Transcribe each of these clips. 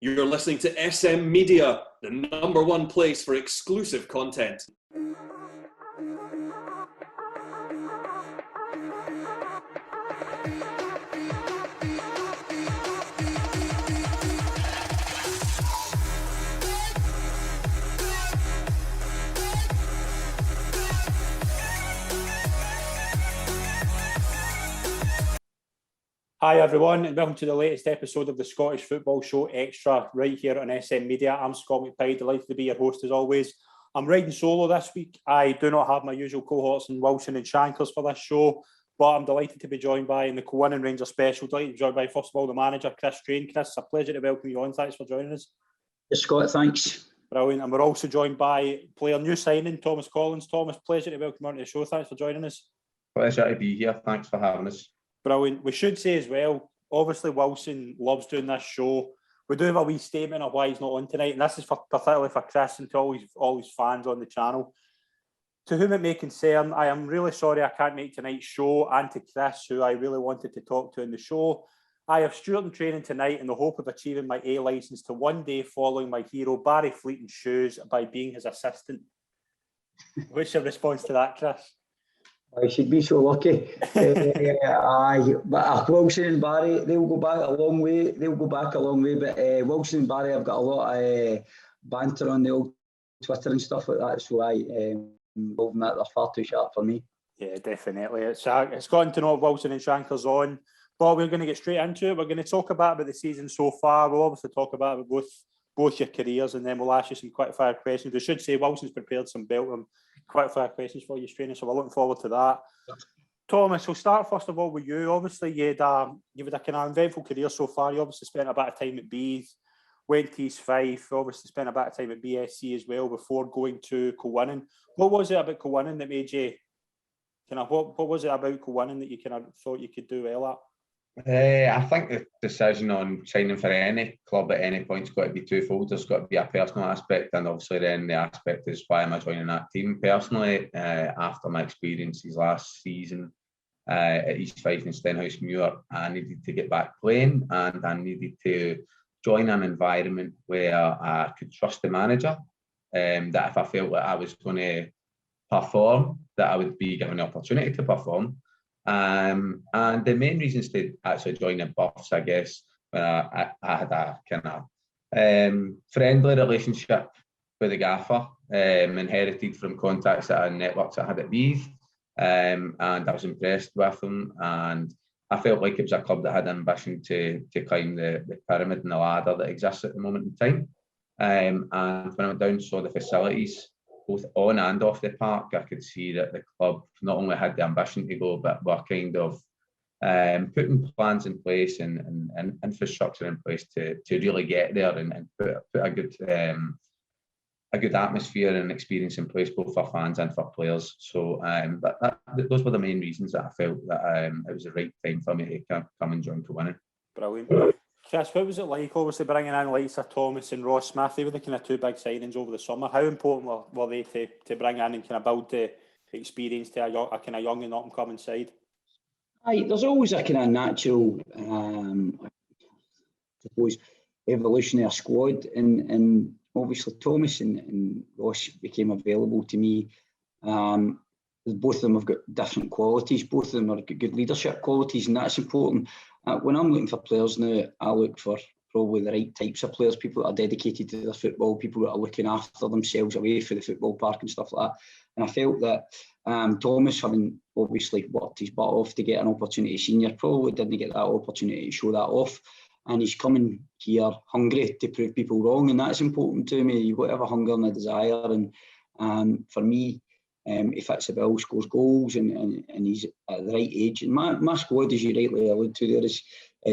You're listening to SM Media, the #1 place for exclusive content. Hi everyone, and welcome to the latest episode of the Scottish Football Show Extra, right here on SM Media. I'm Scott McPike, delighted to be your host as always. I'm riding solo this week. I do not have my usual cohorts in Wilson and Shankers for this show, but I'm delighted to be joined by, in the Kilwinning Rangers special, delighted to be joined by, first of all, the manager, Chris Strain. Chris, it's a pleasure to welcome you on. Thanks for joining us. Yes, Scott, thanks. Brilliant. And we're also joined by player new signing, Thomas Collins. Thomas, pleasure to welcome you on to the show. Thanks for joining us. Pleasure to be here. Thanks for having us. Brilliant. We should say as well, obviously Wilson loves doing this show. We do have a wee statement of why he's not on tonight, and this is particularly for Chris and to all his fans on the channel. To whom it may concern, I am really sorry I can't make tonight's show, and to Chris, who I really wanted to talk to in the show. I have Stuart in training tonight in the hope of achieving my A licence to one day following my hero Barry Fleeting's shoes by being his assistant. What's your response to that, Chris? I should be so lucky. But Wilson and Barry, they'll go back a long way. But Wilson and Barry, I've got a lot of banter on the old Twitter and stuff like that. So involved in that, they're far too sharp for me. Yeah, definitely. It's gotten to know Wilson and Shankers on, but we're going to get straight into it. We're going to talk about the season so far. We'll obviously talk about both your careers, and then we'll ask you some quick-fire questions. We should say Wilson's prepared some belting quick-fire questions for you, Strainer, so we're looking forward to that. Thomas, we'll start first of all with you. Obviously, you've had a kind of eventful career so far. You obviously spent a bit of time at Beith, went to East Fife, obviously spent a bit of time at BSC as well before going to Kilwinning. What was it about Kilwinning that made you what was it about Kilwinning that you kind of thought you could do well at? I think the decision on signing for any club at any point has got to be twofold. There's got to be a personal aspect, and obviously then the aspect is why am I joining that team. Personally, after my experiences last season at East Fife and Stenhousemuir, I needed to get back playing, and I needed to join an environment where I could trust the manager, that if I felt that I was going to perform, that I would be given the opportunity to perform. And the main reasons to actually join the Buffs, I guess, when I had a kind of friendly relationship with the gaffer, inherited from contacts that I had, networks I had at Beith, and I was impressed with them, and I felt like it was a club that had ambition to climb the pyramid and the ladder that exists at the moment in time. And when I went down, saw the facilities, both on and off the park, I could see that the club not only had the ambition to go, but were kind of putting plans in place and infrastructure in place to really get there and put a good atmosphere and experience in place, both for fans and for players. So those were the main reasons that I felt that it was the right time for me to come and join Kilwinning. Brilliant. Chris, what was it like, obviously, bringing in likes of Thomas and Ross Smith? They were the kind of two big signings over the summer. How important were they to bring in and kind of build the experience to a kind of young and up-and-coming side? There's always a kind of natural, I suppose, evolution of a squad, and obviously Thomas and Ross became available to me. Both of them have got different qualities. Both of them have got good leadership qualities, and that's important. When I'm looking for players now, I look for probably the right types of players, people that are dedicated to their football, people that are looking after themselves away from the football park and stuff like that. And I felt that Thomas, having obviously worked his butt off to get an opportunity senior, probably didn't get that opportunity to show that off. And he's coming here hungry to prove people wrong, and that's important to me. You've got to have a hunger and a desire, and for me, he fits the bill, scores goals, and he's at the right age. And my squad, as you rightly alluded to there,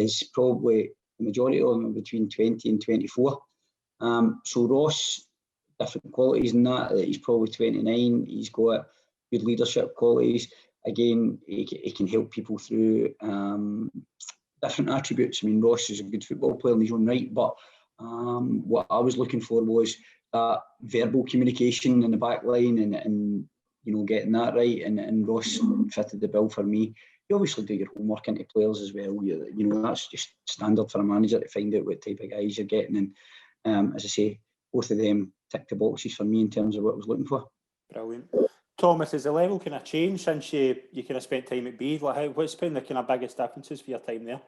is probably the majority of them are between 20 and 24. So Ross, different qualities in that. He's probably 29. He's got good leadership qualities. Again, he can help people through different attributes. I mean, Ross is a good football player in his own right, but what I was looking for was that verbal communication in the back line and getting that right, and Ross fitted the bill for me. you obviously do your homework into players as well. You know, that's just standard for a manager to find out what type of guys you're getting. And as I say, both of them tick the boxes for me in terms of what I was looking for. Brilliant. Thomas, has the level kind of changed since you kind of spent time at Bede? Like, what's been the kind of biggest differences for your time there?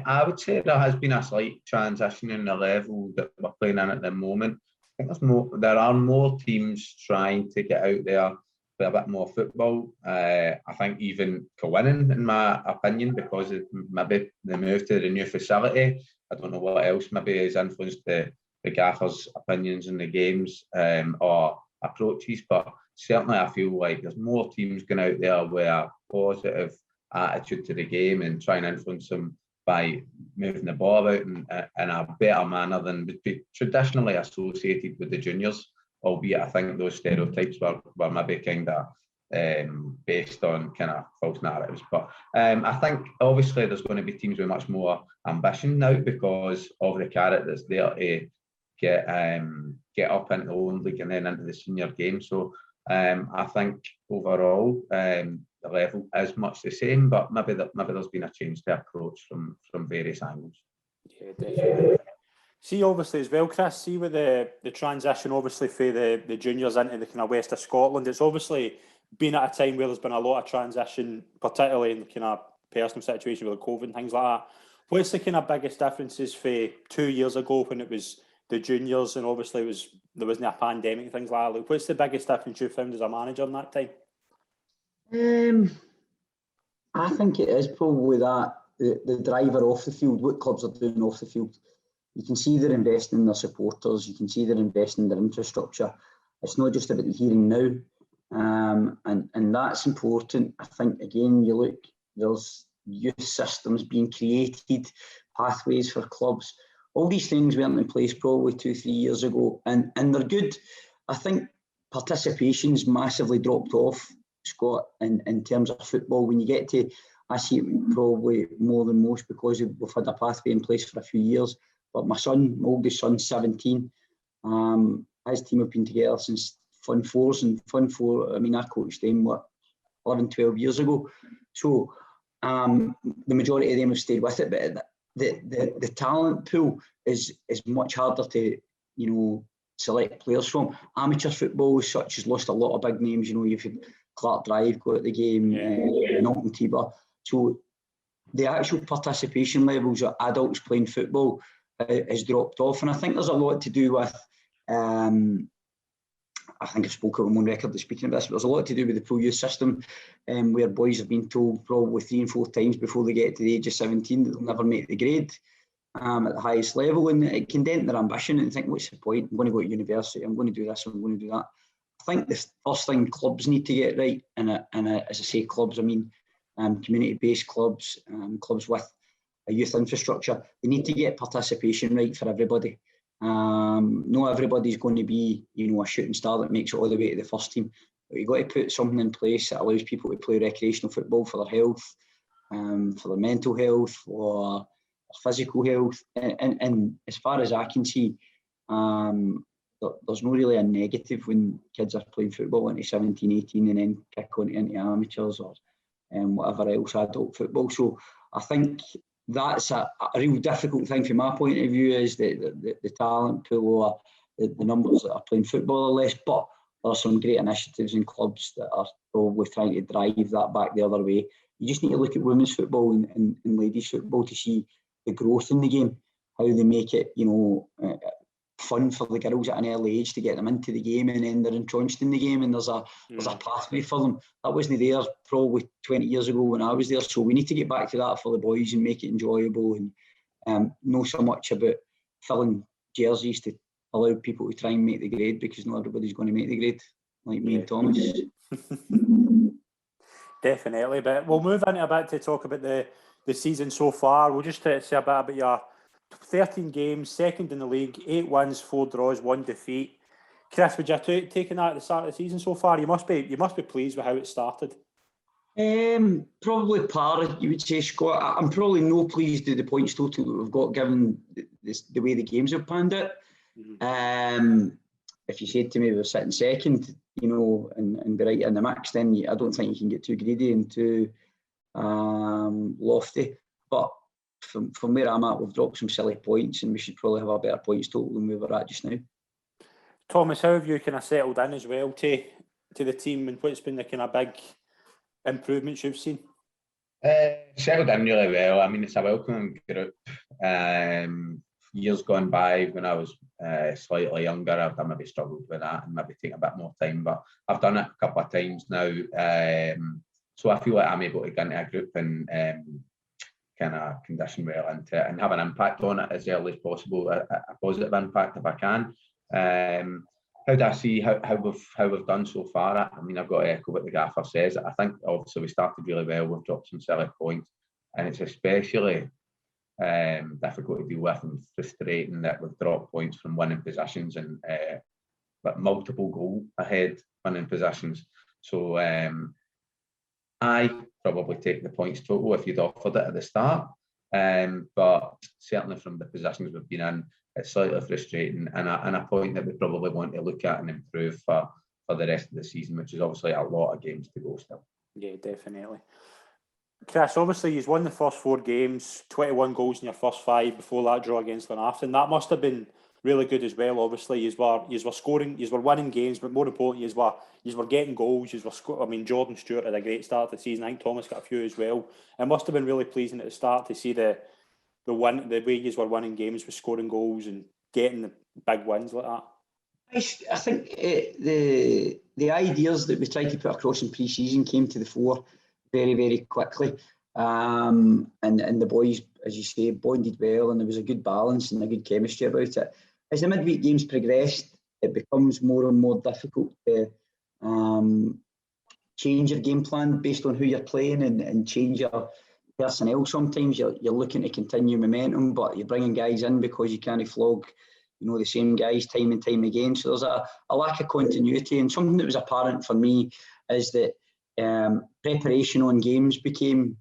I would say there has been a slight transition in the level that we're playing in at the moment. I think there are more teams trying to get out there with a bit more football. I think even Kilwinning, in my opinion, because of maybe the move to the new facility. I don't know what else maybe has influenced the gaffer's opinions in the games or approaches, but certainly I feel like there's more teams going out there with a positive attitude to the game and try and influence them by moving the ball about in a better manner than would be traditionally associated with the juniors, albeit I think those stereotypes were maybe kind of based on kind of false narratives. But I think obviously there's going to be teams with much more ambition now because of the carrot that's there to get up into the Lowland League and then into the senior game. So I think overall the level is much the same, but maybe there's been a change to approach from various angles. Yeah, definitely. See, obviously as well, Chris, see with the transition obviously for the juniors into the kind of west of Scotland, it's obviously been at a time where there's been a lot of transition, particularly in the kind of personal situation with the COVID and things like that. What's the kind of biggest differences for 2 years ago when it was the juniors and obviously there wasn't a pandemic and things like that? Like, what's the biggest difference you found as a manager in that time? I think it is probably that the driver off the field, what clubs are doing off the field. You can see they're investing in their supporters, you can see they're investing in their infrastructure. It's not just about the here and now. And that's important. I think, again, you look, there's youth systems being created, pathways for clubs. All these things weren't in place probably 2-3 years ago, and they're good. I think participation's massively dropped off, Scott, in terms of football. When you get to, I see it probably more than most because we've had a pathway in place for a few years. But my oldest son's 17. His team have been together since Fun Fours, and Fun Four, I mean, I coached them 11, 12 years ago. So the majority of them have stayed with it, but the talent pool is much harder to, you know, select players from. Amateur football as such has lost a lot of big names. You know, you've had Clark Drive go at the game, Norton Tiber. So the actual participation levels of adults playing football has dropped off, and I think there's a lot to do with. I think I've spoken on record of speaking about this, but there's a lot to do with the pro youth system, where boys have been told probably 3 and 4 times before they get to the age of 17 that they'll never make the grade at the highest level, and it can dent their ambition and think, what's the point? I'm going to go to university, I'm going to do this, I'm going to do that. I think the first thing clubs need to get right, and as I say clubs, I mean community-based clubs, clubs with a youth infrastructure, they need to get participation right for everybody. Not everybody's going to be, you know, a shooting star that makes it all the way to the first team. But you've got to put something in place that allows people to play recreational football for their health, for their mental health, for their physical health. And as far as I can see, there's no really a negative when kids are playing football into 17, 18 and then kick on into amateurs or whatever else, adult football. So I think that's a real difficult thing from my point of view, is the talent pool or the numbers that are playing football are less, but there are some great initiatives in clubs that are probably trying to drive that back the other way. You just need to look at women's football and ladies football to see the growth in the game, how they make it, you know, fun for the girls at an early age to get them into the game, and then they're entrenched in the game, and there's a pathway for them. That wasn't there probably 20 years ago when I was there, so we need to get back to that for the boys and make it enjoyable, and not so much about filling jerseys to allow people to try and make the grade, because not everybody's going to make the grade, like me and Thomas. Definitely, but we'll move into a bit to talk about the season so far. We'll just say a bit about your 13 games, second in the league, 8 wins, 4 draws, 1 defeat. Chris, would you have taken that at the start of the season so far? You must be pleased with how it started. Probably par, you would say, Scott. I'm probably no pleased with the points total that we've got, given the way the games have panned out. If you said to me we're sitting second, you know, and be right in the mix, then I don't think you can get too greedy and too lofty. But from where I'm at, we've dropped some silly points, and we should probably have a better points total than we were at just now. Thomas, how have you kind of settled in as well to the team, and what's been the kind of big improvements you've seen? Settled in really well. I mean, it's a welcoming group. Years gone by, when I was slightly younger, I've maybe struggled with that and maybe taken a bit more time, but I've done it a couple of times now. So I feel like I'm able to get into a group and kind of condition well into it and have an impact on it as early as possible, a positive impact if I can. How do I see how we've done so far? I mean, I've got to echo what the gaffer says. I think obviously we started really well. We've dropped some silly points, and it's especially difficult to deal with and frustrating that we've dropped points from winning positions and but multiple goal ahead winning positions. So I probably take the points total if you'd offered it at the start, but certainly from the positions we've been in, it's slightly frustrating and a point that we probably want to look at and improve for the rest of the season, which is obviously a lot of games to go still. Yeah, definitely. Chris, obviously you've won the first 4 games, 21 goals in your first 5 before that draw against Glenafton. That must have been really good as well. Obviously, you were scoring, you were winning games, but more importantly, you were getting goals. I mean, Jordan Stewart had a great start to the season. I think Thomas got a few as well. It must have been really pleasing at the start to see the way you were winning games with scoring goals and getting the big wins like that. I think the ideas that we tried to put across in pre-season came to the fore very, very quickly. And the boys, as you say, bonded well, and there was a good balance and a good chemistry about it. As the midweek games progressed, it becomes more and more difficult to change your game plan based on who you're playing and change your personnel. Sometimes you're looking to continue momentum, but you're bringing guys in because you can't flog, the same guys time and time again. So there's a lack of continuity, and something that was apparent for me is that preparation on games became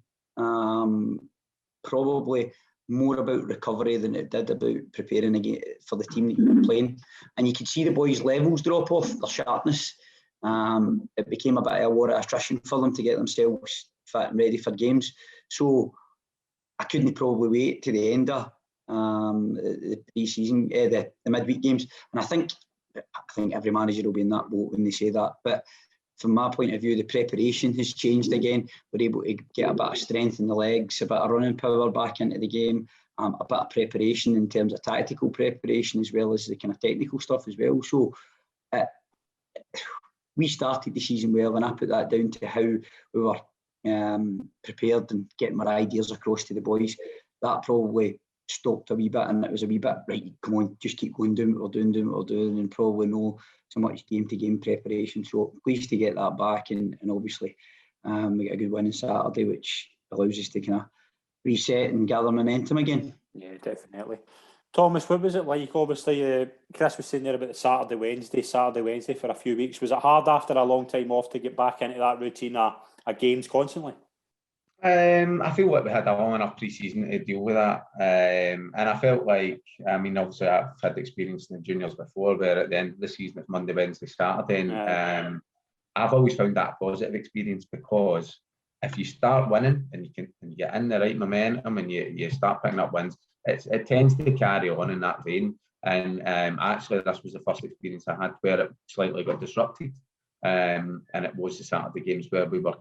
probably more about recovery than it did about preparing again for the team that you were playing. And you could see the boys' levels drop off, their sharpness. It became a bit of a war of attrition for them to get themselves fit and ready for games. So I couldn't probably wait to the end of the pre-season, the midweek games. And I think every manager will be in that boat when they say that. But from my point of view, the preparation has changed again. We're able to get a bit of strength in the legs, a bit of running power back into the game, a bit of preparation in terms of tactical preparation as well as the kind of technical stuff as well. So we started the season well, and I put that down to how we were prepared and getting our ideas across to the boys. That probably stopped a wee bit, and it was a wee bit, right, come on, just keep going, doing what we're doing, and probably no so much game-to-game preparation. So pleased to get that back, and obviously we get a good win on Saturday, which allows us to kind of reset and gather momentum again. Yeah, definitely. Thomas, what was it like? Obviously, Chris was saying there about the Saturday, Wednesday for a few weeks. Was it hard after a long time off to get back into that routine of games constantly? I feel like we had a long enough pre-season to deal with that, and I felt like, I mean, obviously I've had experience in the juniors before, where at the end of the season it's Monday, Wednesday, Saturday, and I've always found that a positive experience, because if you start winning and you get in the right momentum and you start picking up wins, it tends to carry on in that vein. And actually, this was the first experience I had where it slightly got disrupted. And it was the Saturday games where we were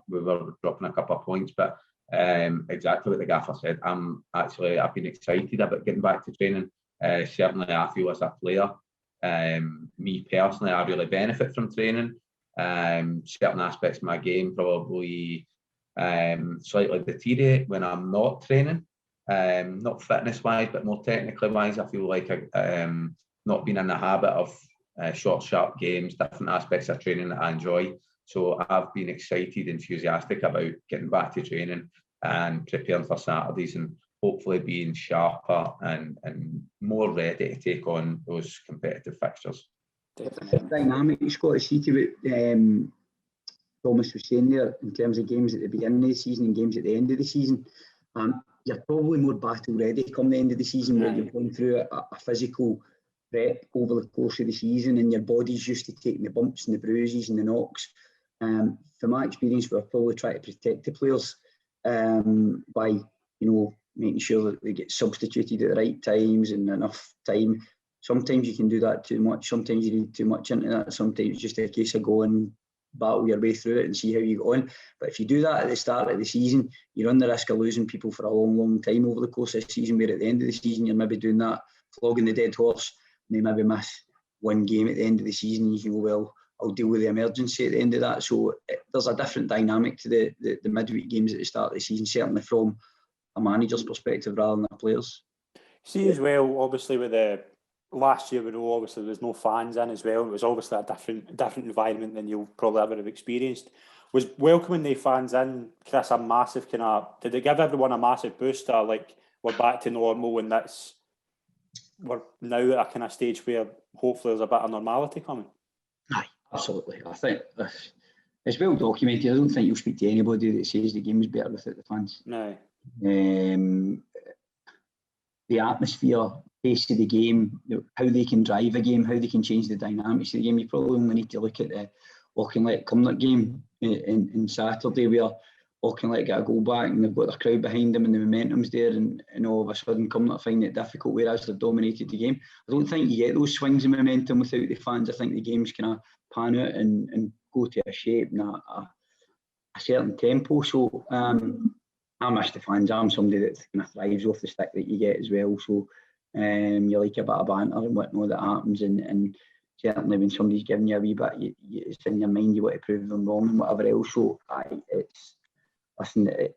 dropping a couple of points, but exactly what the gaffer said. I've been excited about getting back to training. Certainly, I feel as a player, me personally, I really benefit from training. Certain aspects of my game probably slightly deteriorate when I'm not training. Not fitness wise, but more technically wise. I feel like I've not been in the habit of short, sharp games, different aspects of training that I enjoy. So I've been excited, enthusiastic about getting back to training and preparing for Saturdays, and hopefully being sharper and more ready to take on those competitive fixtures. Definitely. Dynamic, Scott, to see to what Thomas was saying there in terms of games at the beginning of the season and games at the end of the season. You're probably more battle ready come the end of the season, where you're going through a physical prep over the course of the season, and your body's used to taking the bumps and the bruises and the knocks. From my experience, we're probably trying to protect the players by, making sure that they get substituted at the right times and enough time. Sometimes you can do that too much. Sometimes you read too much into that. Sometimes it's just a case of going, battle your way through it and see how you go on. But if you do that at the start of the season, you run the risk of losing people for a long, long time over the course of the season, where at the end of the season, you're maybe doing that, flogging the dead horse, and they maybe miss one game at the end of the season. You can go, well, I'll deal with the emergency at the end of that. So there's a different dynamic to the midweek games at the start of the season, certainly from a manager's perspective rather than a player's. See as well, obviously with the last year, we know obviously there was no fans in as well. It was obviously a different environment than you'll probably ever have experienced. Was welcoming the fans in, Chris, a massive did it give everyone a massive boost? Like we're back to normal, and we're now at a kind of stage where hopefully there's a bit of normality coming. Aye, absolutely. I think it's well documented. I don't think you'll speak to anybody that says the game is better without the fans. No. The atmosphere, pace of the game, how they can drive a game, how they can change the dynamics of the game. You probably only need to look at the Auchinleck-Cumnock game in Saturday, where Auchinleck got a goal back and they've got their crowd behind them and the momentum's there, and all of a sudden Cumnock find it difficult, whereas they've dominated the game. I don't think you get those swings of momentum without the fans. I think the game's kind of pan out and go to a shape and a certain tempo. So I miss the fans. I'm somebody that kind of thrives off the stick that you get as well. So you like a bit of banter and whatnot that happens, and certainly when somebody's giving you a wee bit, it's in your mind, you want to prove them wrong and whatever else. So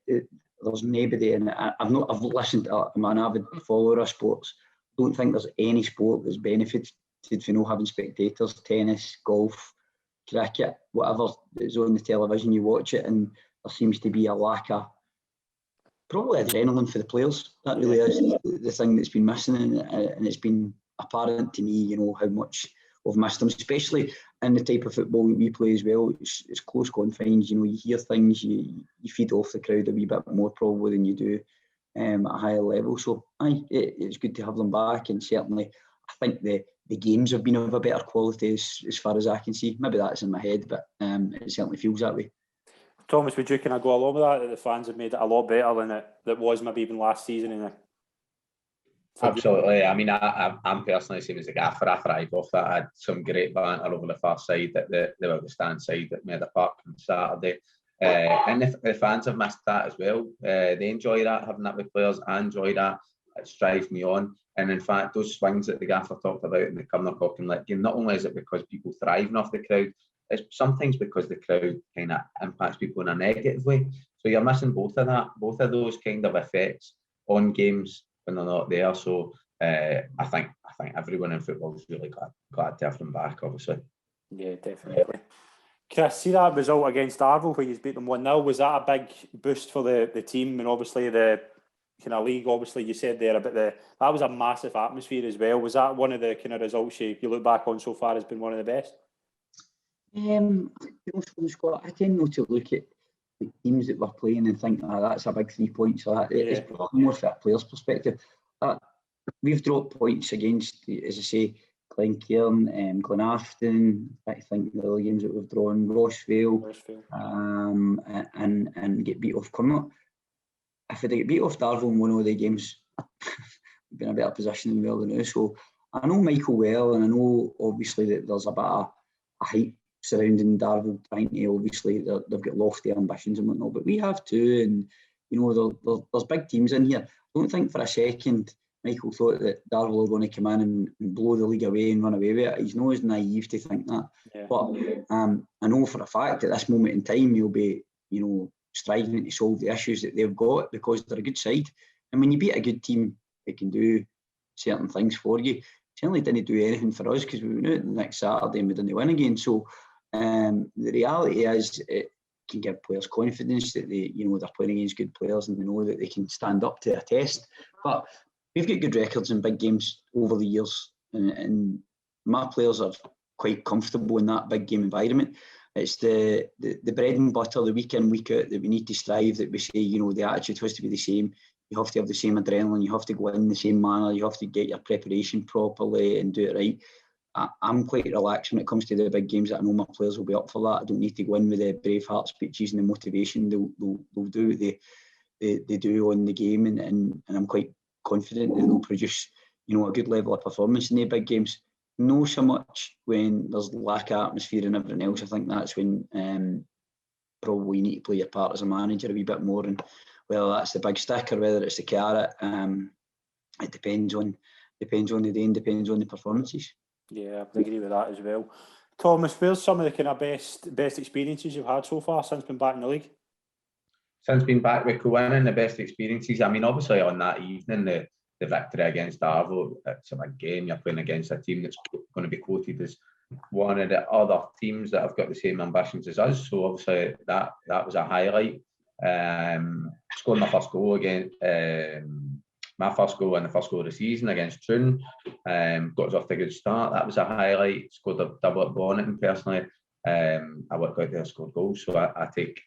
there's nobody, and I've listened. I'm an avid follower of sports. I don't think there's any sport that's benefited from not having spectators. Tennis, golf, cricket, whatever is on the television, you watch it, and there seems to be a lack of probably adrenaline for the players. That really is the thing that's been missing, and it's been apparent to me, how much we've missed them, especially in the type of football that we play as well. It's close confines, you hear things, you feed off the crowd a wee bit more probably than you do at a higher level. So it's good to have them back, and certainly I think the games have been of a better quality as far as I can see. Maybe that's in my head, but it certainly feels that way. Thomas, would you kind of go along with that the fans have made it a lot better than it was maybe even last season? Absolutely. I mean, I'm personally, same as the gaffer, I thrive off that. I had some great banter over the far side, at the stand side at Meadow Park on Saturday. And the fans have missed that as well. They enjoy that, having that with players. I enjoy that. It drives me on. And in fact, those swings that the gaffer talked about in the Cumnock Auchinleck game, not only is it because people thriving off the crowd, it's sometimes because the crowd kind of impacts people in a negative way. So you're missing both of those kind of effects on games when they're not there. So I think everyone in football is really glad to have them back, obviously. Yeah, definitely. Chris, see that result against Darvel where you beat them 1-0, was that a big boost for the team and obviously the kind of league? Obviously you said there about that was a massive atmosphere as well. Was that one of the kind of results you look back on so far has been one of the best? Scott, I tend not to look at the teams that we're playing and think, that's a big 3 points. So it's probably more from a player's perspective. We've dropped points against, as I say, Glencairn, Glenafton. I think the other games that we've drawn, Rossvale. And get beat off Cumnock. If they get beat off Darvel in one of the games, we've been in a better position than we are now. So I know Michael well, and I know obviously that there's a bit of a hype surrounding Darvel, trying to obviously they've got lofty ambitions and whatnot, but we have too, and there's big teams in here. I don't think for a second Michael thought that Darvel are going to come in and blow the league away and run away with it. He's not as naive to think that. Yeah. But I know for a fact at this moment in time he'll be striving to solve the issues that they've got, because they're a good side, and when you beat a good team it can do certain things for you. Certainly didn't do anything for us because we went out the next Saturday and we didn't win again. So the reality is it can give players confidence that they're playing against good players and they know that they can stand up to a test. But we've got good records in big games over the years, and my players are quite comfortable in that big game environment. It's the bread and butter, the week in, week out, that we need to strive, that we say, the attitude has to be the same. You have to have the same adrenaline, you have to go in the same manner, you have to get your preparation properly and do it right. I'm quite relaxed when it comes to the big games. I know my players will be up for that. I don't need to go in with the Braveheart speeches and the motivation. They'll do what they do on the game, and I'm quite confident that they'll produce, a good level of performance in the big games. No so much when there's lack of atmosphere and everything else. I think that's when probably you need to play your part as a manager a wee bit more, and whether that's the big stick or whether it's the carrot, it depends on the day and depends on the performances. Yeah, I agree with that as well. Thomas, where's some of the kind of best experiences you've had so far since being back in the league? Since being back with Kilwinning, the best experiences, I mean, obviously on that evening, the victory against Arvo, it's a big game. You're playing against a team that's going to be quoted as one of the other teams that have got the same ambitions as us. So obviously that was a highlight. Scored my first goal again. My first goal and the first goal of the season against Troon. Got us off to a good start. That was a highlight. Scored a double at Bonnet, personally. I worked out there, scored goals. So I take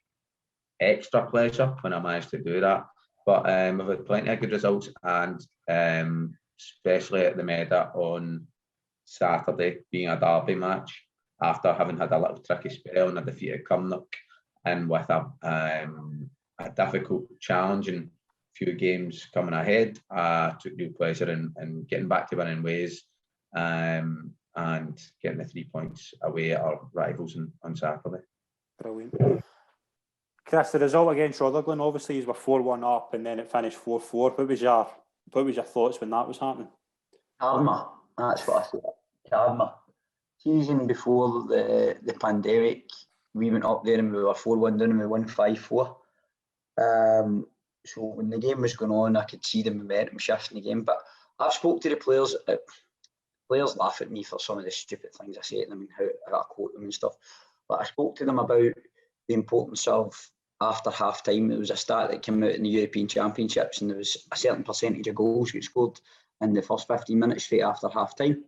extra pleasure when I managed to do that. But we've had plenty of good results, and especially at the Meda on Saturday, being a derby match, after having had a little tricky spell and a defeated Cumnock, and with a difficult challenging few games coming ahead, took real pleasure in getting back to winning ways, and getting the 3 points away at our rivals on Saturday. Brilliant. Chris, the result against Rutherglen, obviously, you were 4-1 up and then it finished 4-4. What was your thoughts when that was happening? Karma, that's what I said. Karma. Season before the pandemic, we went up there and we were 4-1 down and we won 5-4. So when the game was going on, I could see the momentum shifting the game. But I've spoke to the players. Players laugh at me for some of the stupid things I say to them and how I quote them and stuff. But I spoke to them about the importance of after half time. There was a stat that came out in the European Championships, and there was a certain percentage of goals get scored in the first 15 minutes straight after half time.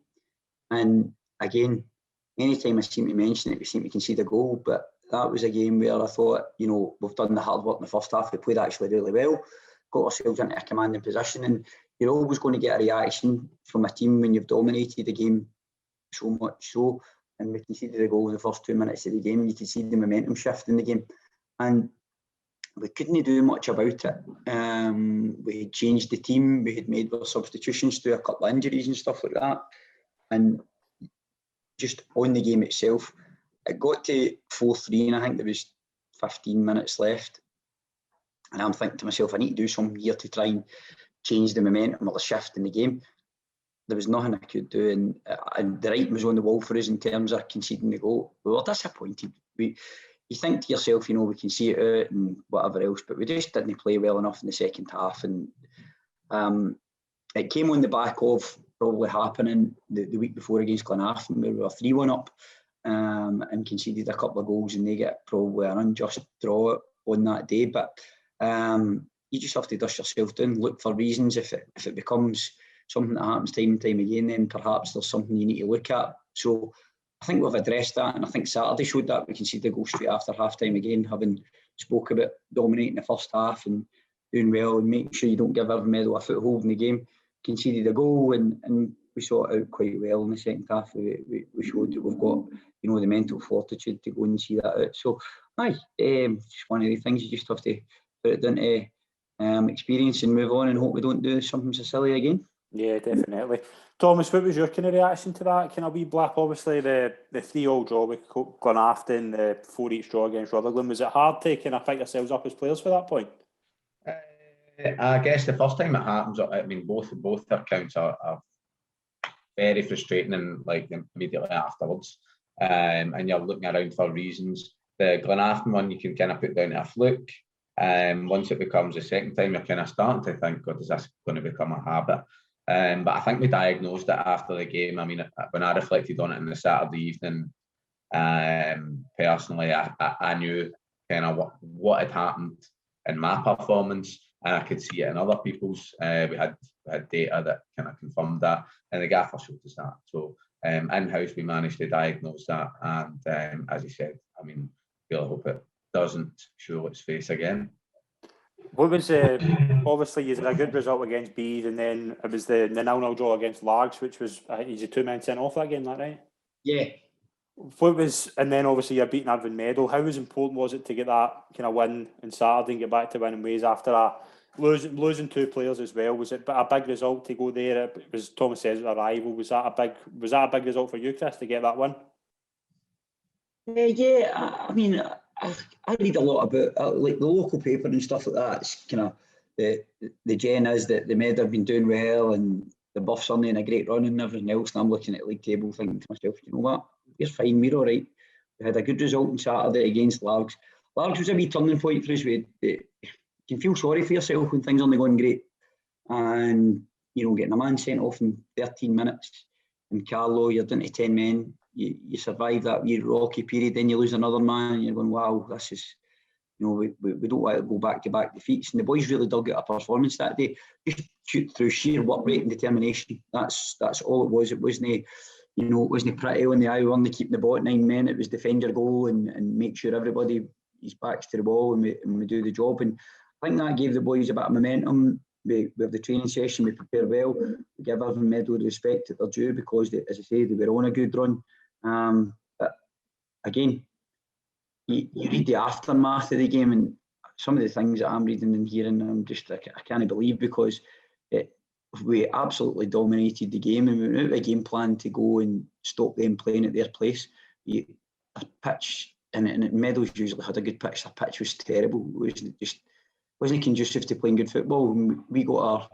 And again, anytime I seem to mention it, we seem to concede a goal. But that was a game where I thought, we've done the hard work in the first half. We played actually really well, got ourselves into a commanding position, and you're always going to get a reaction from a team when you've dominated the game so much so. And we conceded a goal in the first 2 minutes of the game. You could see the momentum shift in the game, and we couldn't do much about it. We had changed the team. We had made our substitutions through a couple of injuries and stuff like that. And just on the game itself, it got to 4-3, and I think there was 15 minutes left. And I'm thinking to myself, I need to do something here to try and change the momentum or the shift in the game. There was nothing I could do, and the writing was on the wall for us in terms of conceding the goal. We were disappointed. You think to yourself, we can see it out and whatever else, but we just didn't play well enough in the second half. And it came on the back of probably happening the week before against Glenafton, where we were 3-1 up and conceded a couple of goals, and they get probably an unjust draw on that day. But you just have to dust yourself down, look for reasons. If it becomes something that happens time and time again, then perhaps there's something you need to look at. So I think we've addressed that, and I think Saturday showed that. We conceded the goal straight after half time again, having spoke about dominating the first half and doing well and making sure you don't give every medal a foothold in the game. Conceded a goal, and we saw it out quite well in the second half. We showed that we've got the mental fortitude to go and see that out. So just one of the things, you just have to put it down to experience and move on and hope we don't do something so silly again. Yeah, definitely. Thomas, what was your kind of reaction to that? Kind of wee black, obviously the 3-3 draw with Glenafton, the 4-8 draw against Rutherglen. Was it hard to kind of pick yourselves up as players for that point? I guess the first time it happens, I mean, both accounts are very frustrating, and like immediately afterwards, and you're looking around for reasons. The Glenafton one you can kind of put down to a fluke. Once it becomes the second time, you're kind of starting to think, God, is this going to become a habit? But I think we diagnosed it after the game. I mean, when I reflected on it on the Saturday evening, personally, I knew kind of what had happened in my performance, and I could see it in other people's. We had data that kind of confirmed that, and the gaffer showed us that. So in-house, we managed to diagnose that, and as he said, I mean, really hope it doesn't show its face again. What was obviously you had a good result against Bede, and then it was the 0-0 draw against Largs, which was I think he's a 2-man sent off that game, that right? Yeah, What was, and then obviously you're beating Irvine Meadow. How important was it to get that kind of win on Saturday and get back to winning ways after that? Losing 2 players as well. Was it a big result to go there? It was, Thomas says, a rival. Was that a big result for you, Chris, to get that win? Yeah, I mean, I read a lot about like the local paper and stuff like that. It's kind of the gen is that the Med have been doing well and the Buffs are in a great run and everything else. And I'm looking at the league table thinking to myself, you know what, we're fine, we're all right. We had a good result on Saturday against Largs. Largs was a wee turning point for us. You can feel sorry for yourself when things aren't going great. And, you know, getting a man sent off in 13 minutes and Carlo, you're down to 10 men. You survive that wee rocky period, then you lose another man, and you're going, wow, this is, you know, we don't want to go back-to-back defeats. And the boys really dug out a performance that day, just through sheer work rate and determination. That's all it was. It wasn't, you know, it wasn't pretty on the eye. We weren't keeping the ball at 9 men. It was defend your goal and make sure everybody his backs to the ball and we do the job. And I think that gave the boys a bit of momentum. We have the training session, we prepare well, we give Irvine Meadow the respect that they're due because, as I say, they were on a good run. But again, you read the aftermath of the game and some of the things that I'm reading and hearing, I can't believe because we absolutely dominated the game and we went out with a game plan to go and stop them playing at their place. A pitch, and Meadows usually had a good pitch, the pitch was terrible. It wasn't conducive to playing good football. We got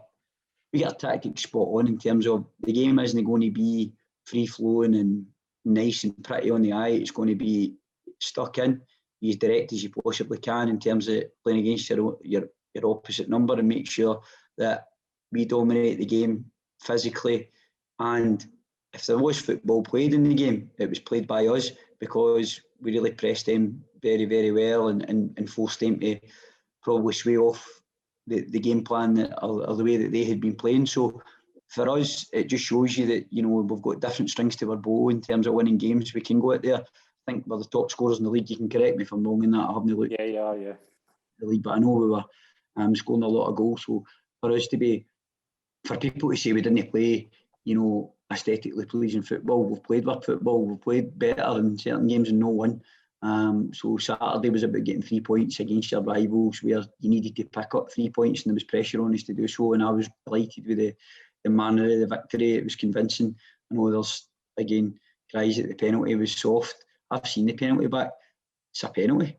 our tactics spot on in terms of the game isn't going to be free flowing and nice and pretty on the eye. It's going to be stuck in, be as direct as you possibly can in terms of playing against your opposite number and make sure that we dominate the game physically. And if there was football played in the game, it was played by us because we really pressed them very, very well and forced them to probably sway off the game plan or the way that they had been playing. So for us, it just shows you that, you know, we've got different strings to our bow in terms of winning games. We can go out there. I think we're the top scorers in the league. You can correct me if I'm wrong in that. I haven't looked yeah. the league, but I know we were scoring a lot of goals. So for us for people to say we didn't play, you know, aesthetically pleasing football, we've played our football, we've played better in certain games and no one. So Saturday was about getting 3 points against your rivals where you needed to pick up 3 points and there was pressure on us to do so, and I was delighted with the manner of the victory. It was convincing. I know there's again cries that the penalty was soft. I've seen the penalty back. It's a penalty.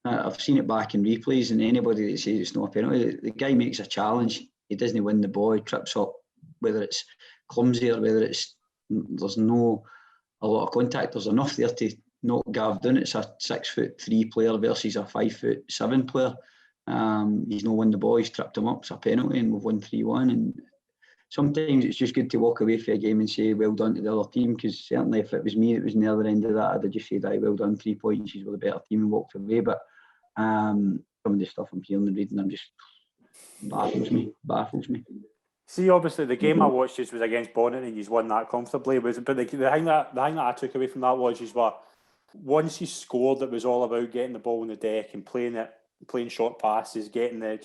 I've seen it back in replays, and anybody that says it's not a penalty, the guy makes a challenge, he doesn't win the ball, he trips up, whether it's clumsy or whether there's no a lot of contact, there's enough there to not Gav down. It's a 6'3" player versus a 5'7" player. He's not won the ball, he's tripped him up, it's a penalty, and we've won 3-1. And sometimes it's just good to walk away from a game and say well done to the other team, because certainly if it was me that was near the end of that, I'd have just said, well done, 3 points, you were the better team, and walked away. But some of the stuff I'm hearing and reading, I'm just baffles me. See, obviously the game I watched was against Bonnet and he's won that comfortably. But the thing that I took away from that was once he scored, it was all about getting the ball on the deck and playing short passes, getting the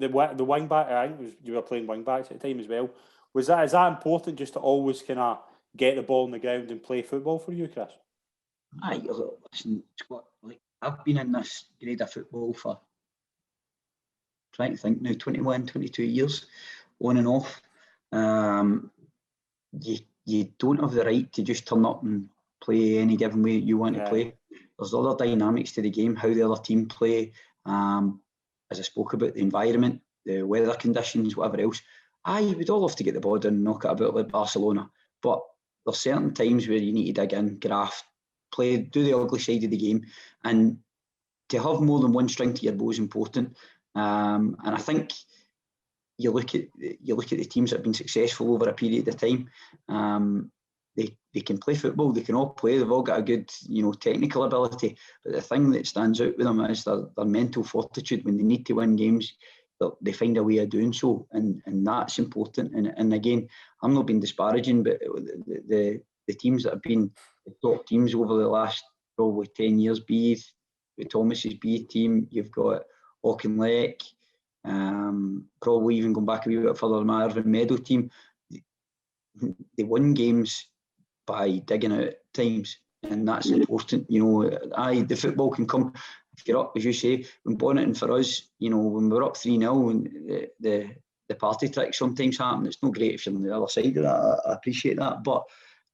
wing back. I think you were playing wing backs at the time as well. Is that important, just to always kind of get the ball on the ground and play football for you, Chris? Aye, listen, Scott, like I've been in this grade of football for, trying to think now, 21, 22 years, on and off. You don't have the right to just turn up and play any given way you want to play. There's other dynamics to the game, how the other team play, as I spoke about, the environment, the weather conditions, whatever else. We'd all love to get the ball down and knock it about like Barcelona, but there's certain times where you need to dig in, graft, play, do the ugly side of the game, and to have more than one string to your bow is important. And I think you look at the teams that have been successful over a period of time. They can play football. They can all play. They've all got a good, technical ability. But the thing that stands out with them is their mental fortitude. When they need to win games, they find a way of doing so, and that's important. And again, I'm not being disparaging, but the teams that have been the top teams over the last probably 10 years, be with Thomas's B team, you've got Auchinleck, probably even going back a wee bit further, my Irvine Meadow team, they won games by digging out times. and that's important. The football can come. If you're up, as you say, when Bonneton for us, when we're up 3-0 and the party tricks sometimes happen, it's not great if you're on the other side of that. I appreciate that, but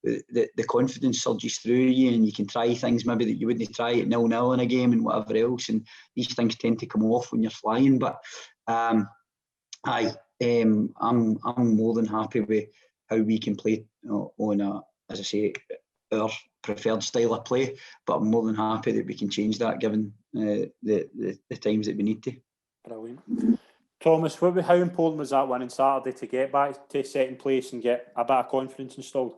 the confidence surges through you, and you can try things maybe that you wouldn't try at 0-0 in a game and whatever else, and these things tend to come off when you're flying. But I'm more than happy with how we can play on as I say, our preferred style of play, but I'm more than happy that we can change that given the times that we need to. Brilliant. Thomas, how important was that win on Saturday to get back to second place and get a bit of confidence installed?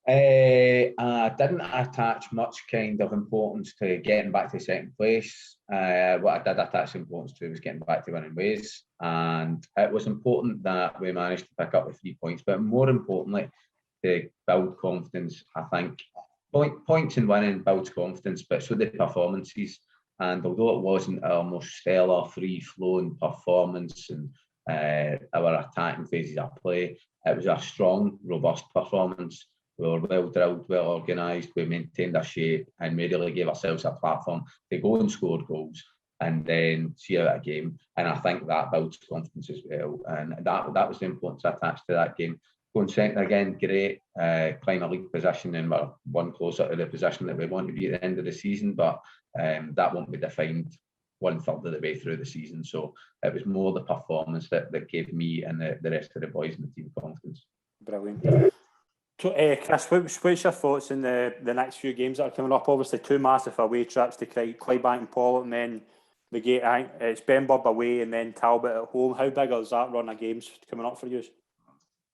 I didn't attach much kind of importance to getting back to second place. What I did attach importance to was getting back to winning ways, and it was important that we managed to pick up the 3 points, but more importantly, to build confidence. I think points and winning builds confidence, but so the performances. And although it wasn't our most stellar, free-flowing performance and our attacking phases of play, it was a strong, robust performance. We were well drilled, well organised, we maintained our shape, and we really gave ourselves a platform to go and score goals and then see out a game. And I think that builds confidence as well. And that was the importance attached to that game. Going second again, great. Climb a league position, and we're one closer to the position that we want to be at the end of the season. But that won't be defined 1/3 of the way through the season. So it was more the performance that gave me and the rest of the boys in the team confidence. Brilliant. Chris, what's your thoughts in the next few games that are coming up? Obviously, 2 massive away trips to Clydebank and Pollok, and then it's Benburb away and then Talbot at home. How big is that run of games coming up for you?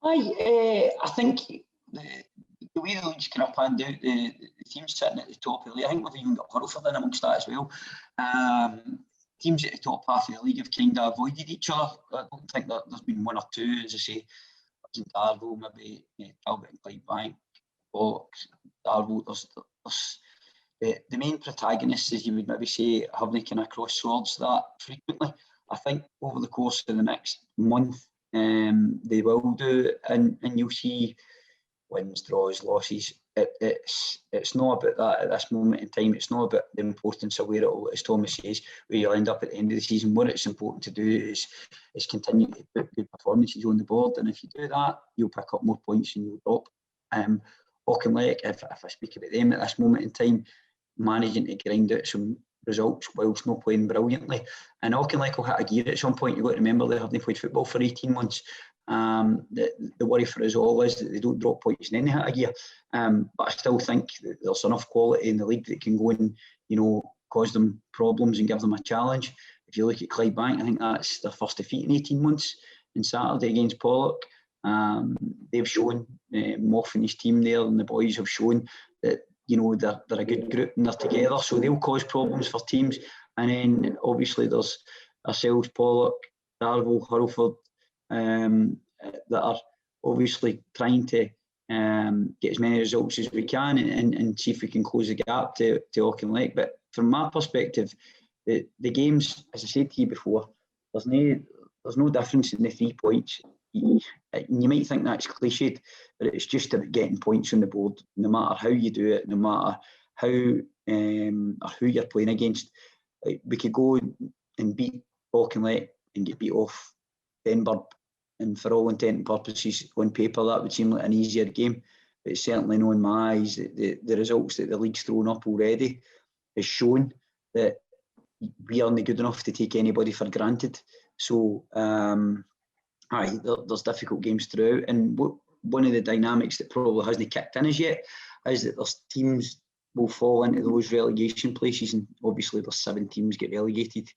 I think the way the league's kind of panned out, the teams sitting at the top of the league, I think we've even got Hurlford in amongst that as well. Teams at the top half of the league have kind of avoided each other. I don't think that there's been 1 or 2, as I say, Darvel, maybe Talbot and Clydebank, Box, Darvel. There's the main protagonists, as you would maybe say, haven't kind of crossed swords that frequently. I think over the course of the next month, they will do, and you'll see wins, draws, losses. It's not about that at this moment in time. It's not about the importance of where it will, as Thomas says, where you'll end up at the end of the season. What it's important to do is continue to put good performances on the board, and if you do that, you'll pick up more points and you'll drop. Auchinleck, if I speak about them at this moment in time, managing to grind out some results whilst not playing brilliantly. And Auchinleck will hit a gear at some point. You've got to remember they haven't played football for 18 months. The worry for us all is that they don't drop points and then they hit a gear. But I still think that there's enough quality in the league that can go and, cause them problems and give them a challenge. If you look at Clydebank, I think that's their first defeat in 18 months on Saturday against Pollok. They've shown, Moff and his team there and the boys have shown that they're a good group and they're together, so they'll cause problems for teams. And then obviously there's ourselves, Pollok, Darvel, Hurlford, that are obviously trying to get as many results as we can and see if we can close the gap to Auchinleck. But from my perspective, the games, as I said to you before, there's no difference in the 3 points. You might think that's cliched, but it's just about getting points on the board, no matter how you do it, no matter how or who you're playing against. We could go and beat Auchinleck and get beat off Benburb, and for all intent and purposes, on paper, that would seem like an easier game. But it's certainly not in my eyes. The results that the league's thrown up already has shown that we aren't good enough to take anybody for granted. So, there's difficult games throughout, and one of the dynamics that probably hasn't kicked in as yet is that there's teams will fall into those relegation places, and obviously there's 7 teams get relegated.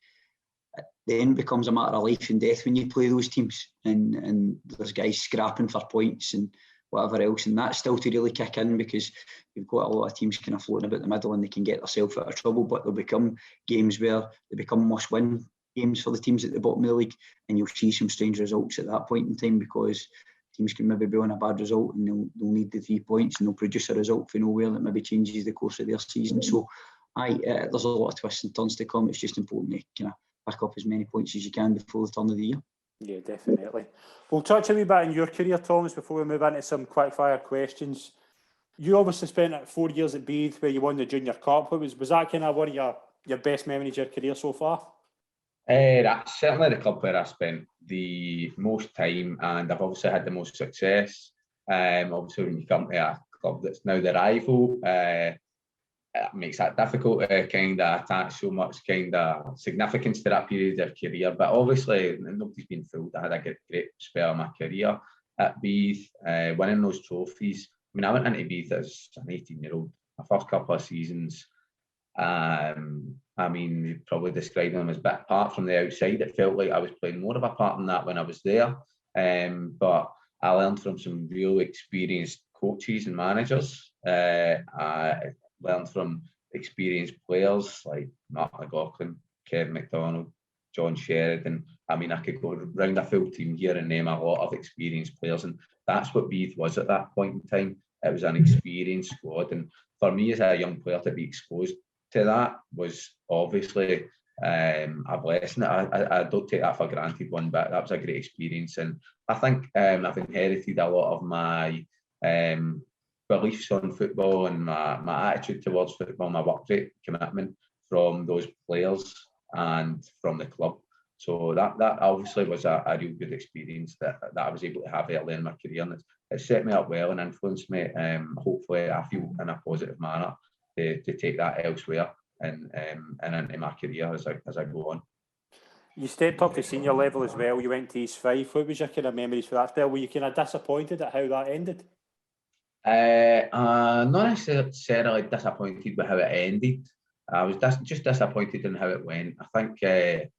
It then becomes a matter of life and death when you play those teams, and there's guys scrapping for points and whatever else, and that's still to really kick in, because you've got a lot of teams kind of floating about the middle and they can get themselves out of trouble, but there'll become games where they become must-win games for the teams at the bottom of the league, and you'll see some strange results at that point in time, because teams can maybe be on a bad result and they'll need the 3 points, and they'll produce a result from nowhere that maybe changes the course of their season. So there's a lot of twists and turns to come. It's just important to kind of pick up as many points as you can before the turn of the year. Yeah, definitely. We'll touch a wee bit on your career, Thomas, before we move into some quick fire questions. You obviously spent 4 years at Beith where you won the Junior Cup. Was that kind of one of your best memories of your career so far? That's certainly the club where I spent the most time, and I've obviously had the most success. Obviously, when you come to a club that's now the rival, it makes that difficult to kind of attach so much kind of significance to that period of career. But obviously, nobody's been fooled. I had a great spell in my career at Beith, winning those trophies. I mean, I went into Beith as an 18-year-old. My first couple of seasons, I mean, you'd probably describe them as bit apart from the outside. It felt like I was playing more of a part in that when I was there. But I learned from some real experienced coaches and managers. I learned from experienced players like Mark McLaughlin, Kevin McDonald, John Sheridan. I mean, I could go round a full team here and name a lot of experienced players, and that's what Beith was at that point in time. It was an experienced squad, and for me as a young player to be exposed to that was obviously a blessing. I don't take that for granted one bit. That was a great experience, and I think I've inherited a lot of my beliefs on football and my attitude towards football, my work rate commitment from those players and from the club. So that obviously was a real good experience that I was able to have early in my career, and it set me up well and influenced me. Hopefully, I feel in a positive manner to take that elsewhere and into my career as I go on. You stepped up to senior level as well. You went to East Fife. What was your kind of memories for that spell? Were you kind of disappointed at how that ended? Not necessarily disappointed with how it ended. I was just disappointed in how it went. I think I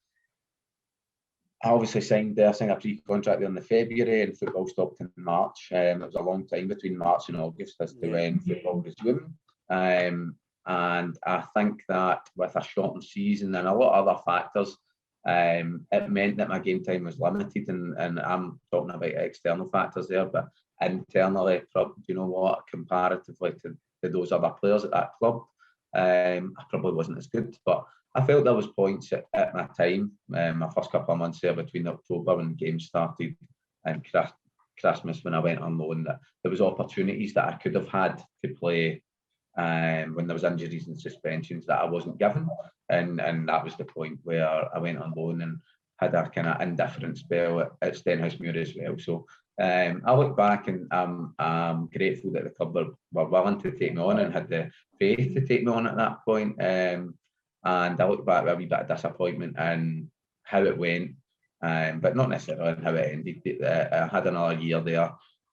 obviously signed a pre-contract there in the February, and football stopped in March. It was a long time between March and August as to when football resumed. And I think that with a shortened season and a lot of other factors, it meant that my game time was limited. And I'm talking about external factors there, but internally, you know what, comparatively to those other players at that club, I probably wasn't as good. But I felt there was points at my time, my first couple of months there between October when games started and Christmas when I went on loan, that there was opportunities that I could have had to play when there was injuries and suspensions that I wasn't given, and that was the point where I went on loan and had a kind of indifferent spell at Stenhousemuir as well. So I look back and I'm grateful that the club were willing to take me on and had the faith to take me on at that point. And I look back with a wee bit of disappointment in how it went, but not necessarily in how it ended. I had another year there.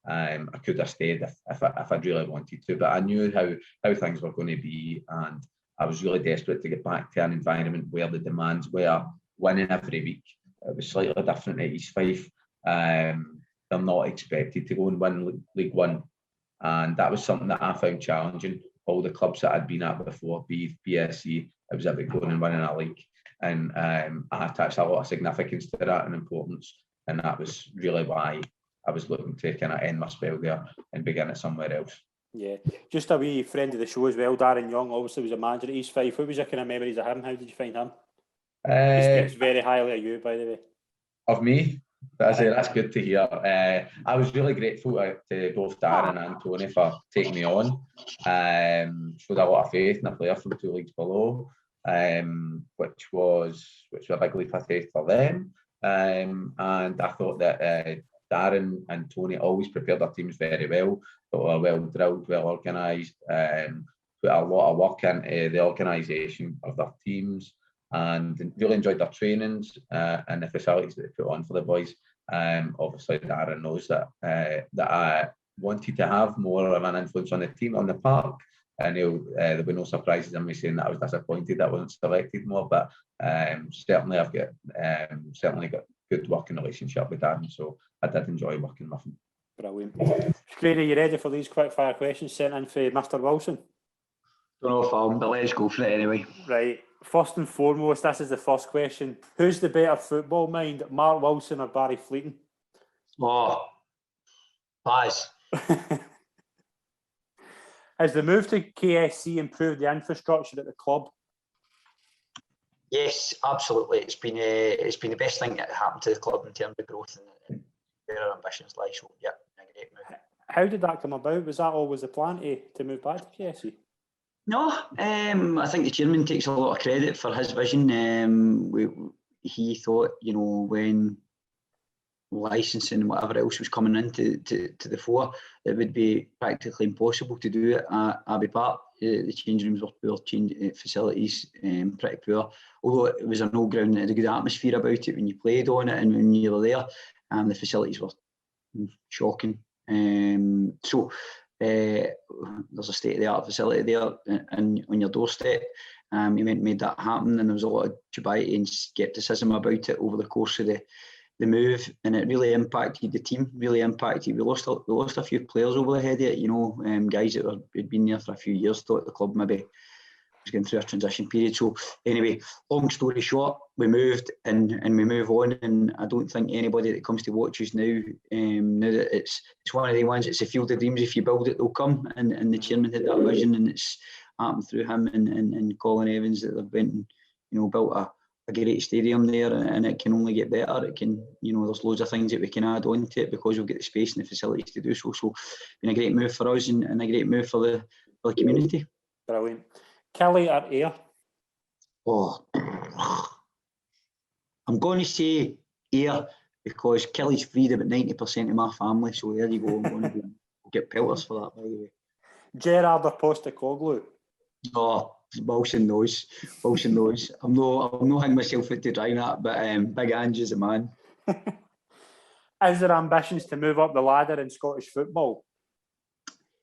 I could have stayed if I'd really wanted to, but I knew how things were going to be, and I was really desperate to get back to an environment where the demands were winning every week. It was slightly different at East Fife. They're not expected to go and win League One, and that was something that I found challenging. All the clubs that I'd been at before, Beith, BSC, it was about going and winning a league, and I attached a lot of significance to that and importance, and that was really why I was looking to kind of end my spell there and begin it somewhere else. Yeah, just a wee friend of the show as well, Darren Young, obviously was a manager at East Fife. What was your kind of memories of him? How did you find him? He speaks very highly of you, by the way. Of me? That's good to hear. I was really grateful to both Darren and Tony for taking me on. Showed a lot of faith in a player from 2 leagues below, which was a big leap of faith for them. And I thought that Darren and Tony always prepared their teams very well. They were well drilled, well organised, put a lot of work into the organisation of their teams, and really enjoyed their trainings and the facilities that they put on for the boys. Obviously, Darren knows that I wanted to have more of an influence on the team on the park, and there'll be no surprises in me saying that I was disappointed that I wasn't selected more. But certainly, I've got good working relationship with Darren, so I did enjoy working with him. Brilliant. Great, are you ready for these quick fire questions sent in for Mr. Wilson? Don't know if I am, but let's go for it anyway. Right. First and foremost, this is the first question. Who's the better football mind, Mark Wilson or Barry Fleeton? Oh, Baz. Has the move to KSC improved the infrastructure at the club? Yes, absolutely. It's been the best thing that happened to the club in terms of growth and where our ambitions lie. So, yeah, a great move. How did that come about? Was that always the plan to move back to KSC? No, I think the chairman takes a lot of credit for his vision. He thought, when licensing and whatever else was coming into to the fore, it would be practically impossible to do it at Abbey Park. The change rooms were poor, facilities pretty poor. Although it was an old ground and it had a good atmosphere about it when you played on it and when you were there, the facilities were shocking. So there's a state-of-the-art facility there and on your doorstep. He went and made that happen, and there was a lot of dubiety and scepticism about it over the course of the move, and it really impacted the team. We lost a few players over the head of it. Guys that had been there for a few years, thought the club maybe was going through a transition period. So anyway, long story short, we moved and we move on. And I don't think anybody that comes to watch us now, now that it's one of the ones. It's a field of dreams. If you build it, they'll come. And the chairman had that vision, and it's happened through him and Colin Evans that they've went and built a great stadium there, and it can only get better. It can, there's loads of things that we can add on to it because we've got the space and the facilities to do so. So, been a great move for us and a great move for the community. Brilliant. Kelly or Ayr? Oh, I'm going to say Ayr because Kelly's freed about 90% of my family. So there you go. I'm going to get pelters for that, by the way. Gerrard or Postecoglou? Oh, Wilson knows. I'm not hanging myself out to dry that, but Big Ange is a man. Is there ambitions to move up the ladder in Scottish football?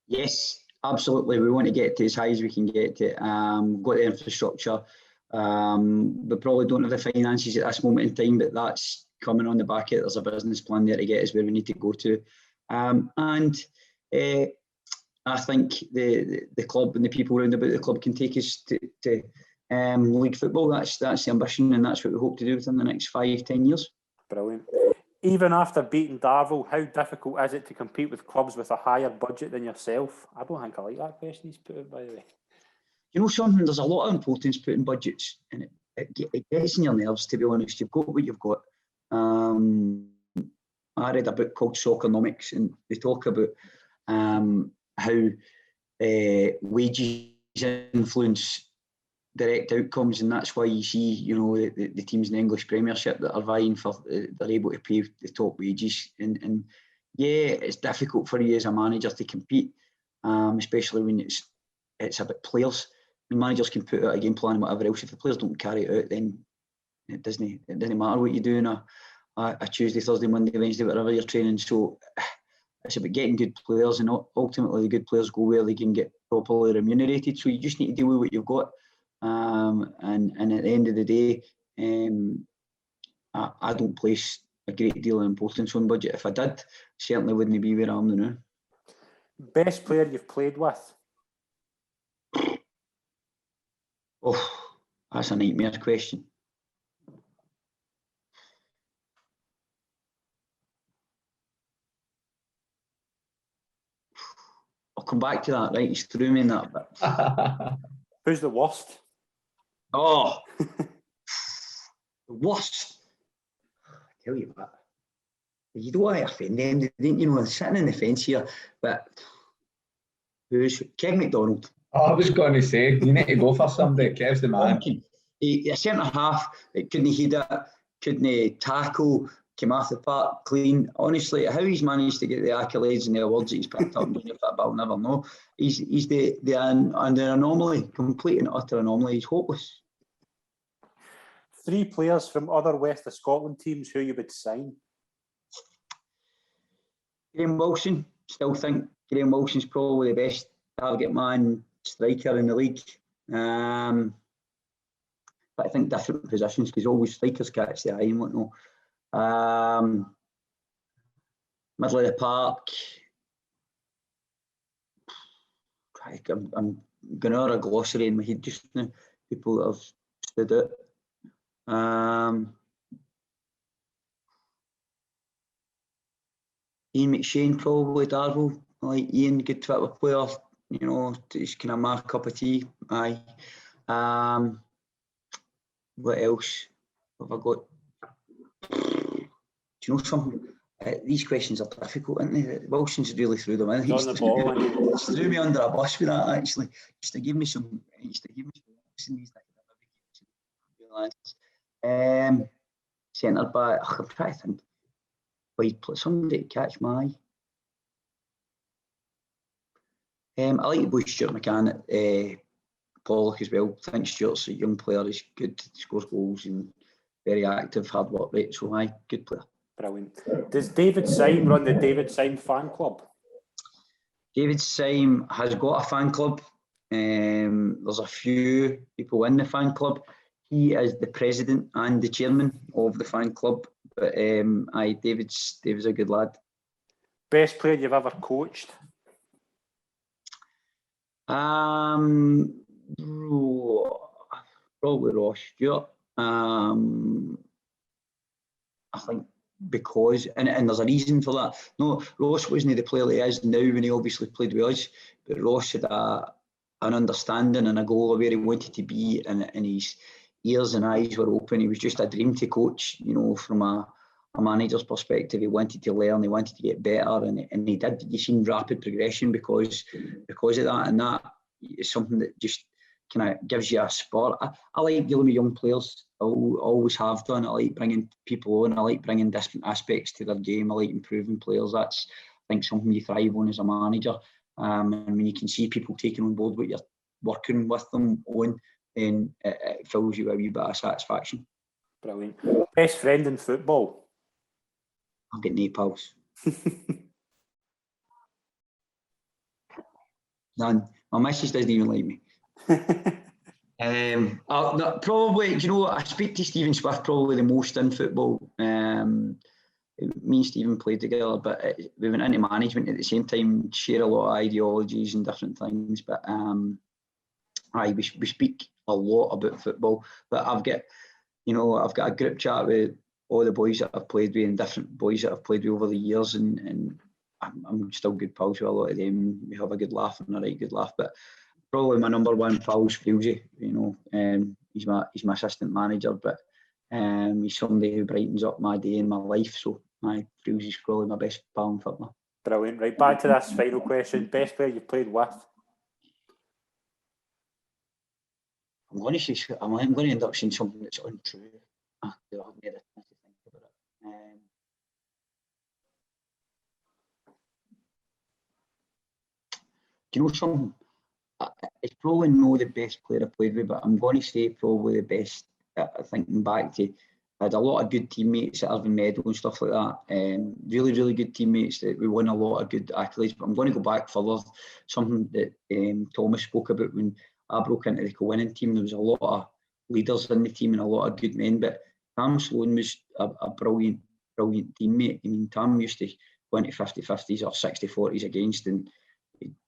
Yes, absolutely. We want to get to as high as we can get to. Got the infrastructure. We probably don't have the finances at this moment in time, but that's coming on the back of it. There's a business plan there to get us where we need to go to. I think the club and the people around about the club can take us to league football. That's the ambition, and that's what we hope to do within the next 5-10 years. Brilliant. Even after beating Darvel, how difficult is it to compete with clubs with a higher budget than yourself? I don't think I like that question he's put out, by the way. You know something? There's a lot of importance put in budgets, and it gets in your nerves, to be honest. You've got what you've got. I read a book called Soccernomics, and they talk about how wages influence direct outcomes, and that's why you see, the teams in the English Premiership that are vying for, they're able to pay the top wages. And yeah, it's difficult for you as a manager to compete, especially when it's about players. When managers can put out a game plan and whatever else, if the players don't carry it out, then it doesn't matter what you do on a Tuesday, Thursday, Monday, Wednesday, whatever you're training. So it's about getting good players, and ultimately the good players go where they can get properly remunerated. So you just need to deal with what you've got. And at the end of the day, I don't place a great deal of importance on budget. If I did, certainly wouldn't be where I am now. Best player you've played with? Oh, that's a nightmare question. I'll come back to that, right? He's threw me in that bit. Who's the worst? Oh, the worst. I tell you what, you don't want to offend them, didn't you? Sitting in the fence here, but who's Kev McDonald? Oh, I was going to say, you need to go for somebody. Kev's the man. A centre half, couldn't head it, couldn't tackle, came off the park clean. Honestly, how he's managed to get the accolades and the awards that he's picked up and doing it, I'll never know. He's the anomaly, complete and utter anomaly. He's hopeless. 3 players from other West of Scotland teams who you would sign? Graham Wilson. Still think Graham Wilson's probably the best target man striker in the league. But I think different positions, because always strikers catch the eye and whatnot. Middle of the park. I'm going to have a glossary in my head just now. People that have stood out. Ian McShane, probably Darvel. I like Ian, good Twitter player. He's kind of my cup of tea. Aye. What else have I got? Do you know something? These questions are difficult, aren't they? Wilson's really threw them in. He On the ball. threw me under a bus with that, actually. Used to give me some these centre back. I'm trying to think. Somebody to catch my eye. I like the boy Stuart McCann at Pollock as well. I think Stuart's a young player. He's good, scores goals and very active, hard work rate. So, good player. Brilliant. Does David Syme run the David Syme fan club? David Syme has got a fan club. There's a few people in the fan club. He is the president and the chairman of the fan club. But David's a good lad. Best player you've ever coached? Probably Ross Stewart. I think because, and there's a reason for that. No, Ross wasn't the player he is now when he obviously played with us, but Ross had an understanding and a goal of where he wanted to be, and his ears and eyes were open. He was just a dream to coach, from a manager's perspective. He wanted to learn, he wanted to get better, and he did. You seen rapid progression because of that, and that is something that just kind of gives you a spur. I like dealing with young players. I always have done. I like bringing people on. I like bringing different aspects to their game. I like improving players. That's, I think, something you thrive on as a manager. And when you can see people taking on board what you're working with them on, then it fills you with a wee bit of satisfaction. Brilliant. Best friend in football? I've got no pals. None. My missus doesn't even like me. Probably, I speak to Stephen Swift probably the most in football. Me and Stephen played together, but we went into management at the same time, share a lot of ideologies and different things. But we speak a lot about football. But I've got a group chat with all the boys that I've played with and different boys that I've played with over the years, and I'm still good pals with a lot of them. We have a good laugh and a right good laugh. But probably my number one pal's Frilsey. He's my assistant manager, but he's somebody who brightens up my day and my life. So Frilsey's probably my best pal in football. Brilliant. Right, back to this final question. Best player you've played with? I'm going to end up saying something that's untrue. I've made a think about it. Do you know something? It's probably not the best player I played with, but I'm going to say probably the best. Thinking back to, I had a lot of good teammates at Irvine Meadow and stuff like that. Really, really good teammates that we won a lot of good accolades. But I'm going to go back further. Something that Thomas spoke about when I broke into the Kilwinning team. There was a lot of leaders in the team and a lot of good men. But Tam Sloan was a brilliant, brilliant teammate. I mean, Tam used to go into 50-50s or 60-40s against, and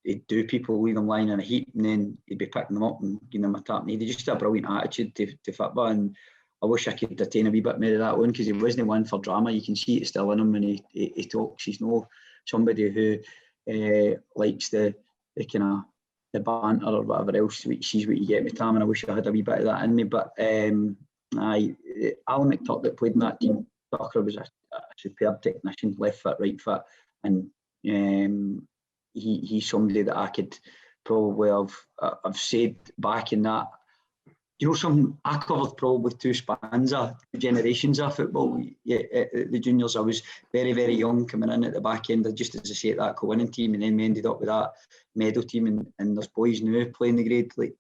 he'd do people, leave them lying in a heap, and then he'd be picking them up and giving them a tap. And he just had a brilliant attitude to football, and I wish I could attain a wee bit more of that one, because he wasn't one for drama. You can see it still in him when he talks. He's no somebody who likes the kind of the banter or whatever else, which is what you get with Tam, and I wish I had a wee bit of that in me. But Alan McTurk that played in that team, Tucker was a superb technician, left foot, right foot, and he's somebody that I could probably have said back in that. Something, I covered probably two generations of football. The juniors, I was very, very young coming in at the back end, just as I say, at that Kilwinning team, and then we ended up with that Meadow team, and there's boys now playing the grade. Like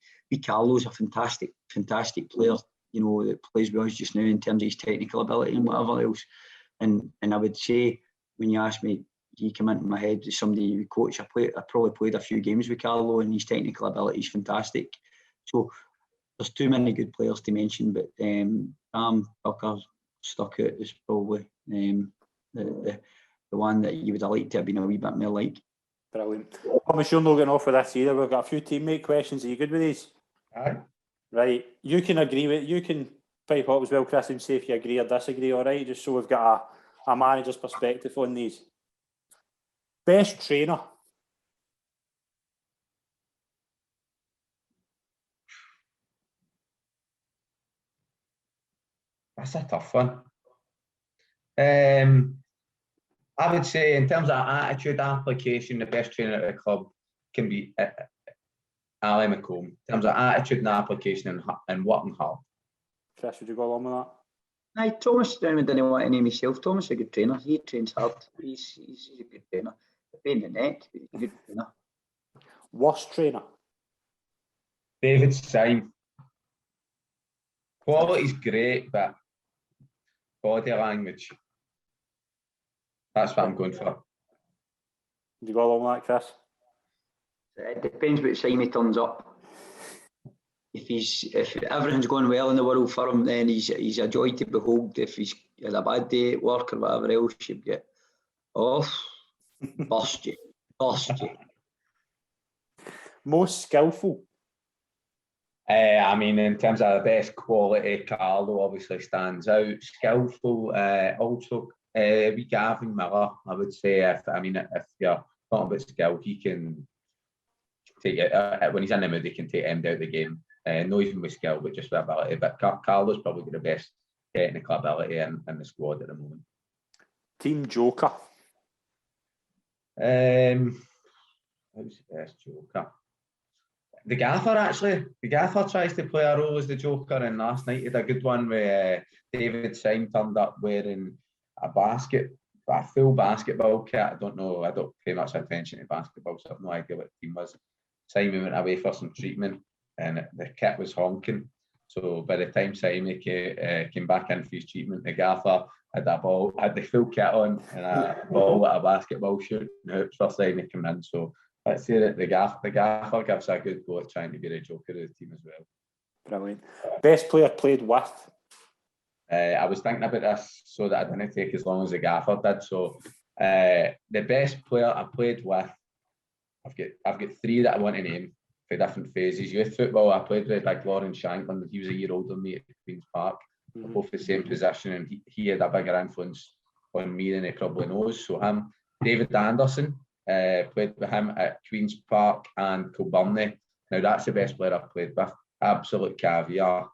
Carlo's a fantastic, fantastic player, that plays with us just now in terms of his technical ability and whatever else. And I would say, when you ask me, he came into my head as somebody you coach. I probably played a few games with Carlo, and his technical ability is fantastic. So there's too many good players to mention, but Tam Tucker stuck out as probably the one that you would have liked to have been a wee bit more like. Brilliant. Thomas, you're not getting off with this either. We've got a few teammate questions. Are you good with these? Aye. Right. You can pipe up as well, Chris, and say if you agree or disagree, all right? Just so we've got a manager's perspective on these. Best trainer? That's a tough one. I would say in terms of attitude application, the best trainer at the club can be Ali McComb. In terms of attitude and application and working hard. Chris, would you go along with that? Aye, Thomas, I didn't want to name himself. Thomas is a good trainer. He trains hard. He's a good trainer. A pain in the neck, but he's a good trainer. Worst trainer? David Syme. Quality's great, but body language. That's what I'm going for. Would you go along with that, Chris? It depends what time he turns up. If everything's going well in the world for him, then he's a joy to behold. If he's had a bad day at work or whatever else, you get off, bust you. Most skillful? I mean, in terms of the best quality, Carlo obviously stands out. Skillful, also we Gavin Miller, I would say. If you're talking about skill, he can take it when he's in the mood. He can take him out of the game. Not even with skill, but just with ability. But Carlo's probably got the best technical ability in the squad at the moment. Team joker? Who's the best joker? The gaffer, actually. The gaffer tries to play a role as the joker, and last night he had a good one where David Syme turned up wearing a full basketball kit. I don't know, I don't pay much attention to basketball, so I have no idea what the team was. Syme went away for some treatment and the kit was honking. So by the time Syme came back in for his treatment, the gaffer had the full kit on and a ball at a basketball shoot and hoops for Syme coming in. So let's say that the gaffer gives a good go at trying to be the joker of the team as well. Brilliant. Best player played with? I was thinking about this so that I didn't take as long as the gaffer did. So the best player I played with, I've got three that I want to name for different phases. Youth football, I played with like Lauren Shanklin. He was a year older than me at Queen's Park. Mm-hmm. Both the same position, and he had a bigger influence on me than he probably knows. So him. David Anderson, played with him at Queen's Park and Kilwinning. Now that's the best player I've played with. Absolute caviar.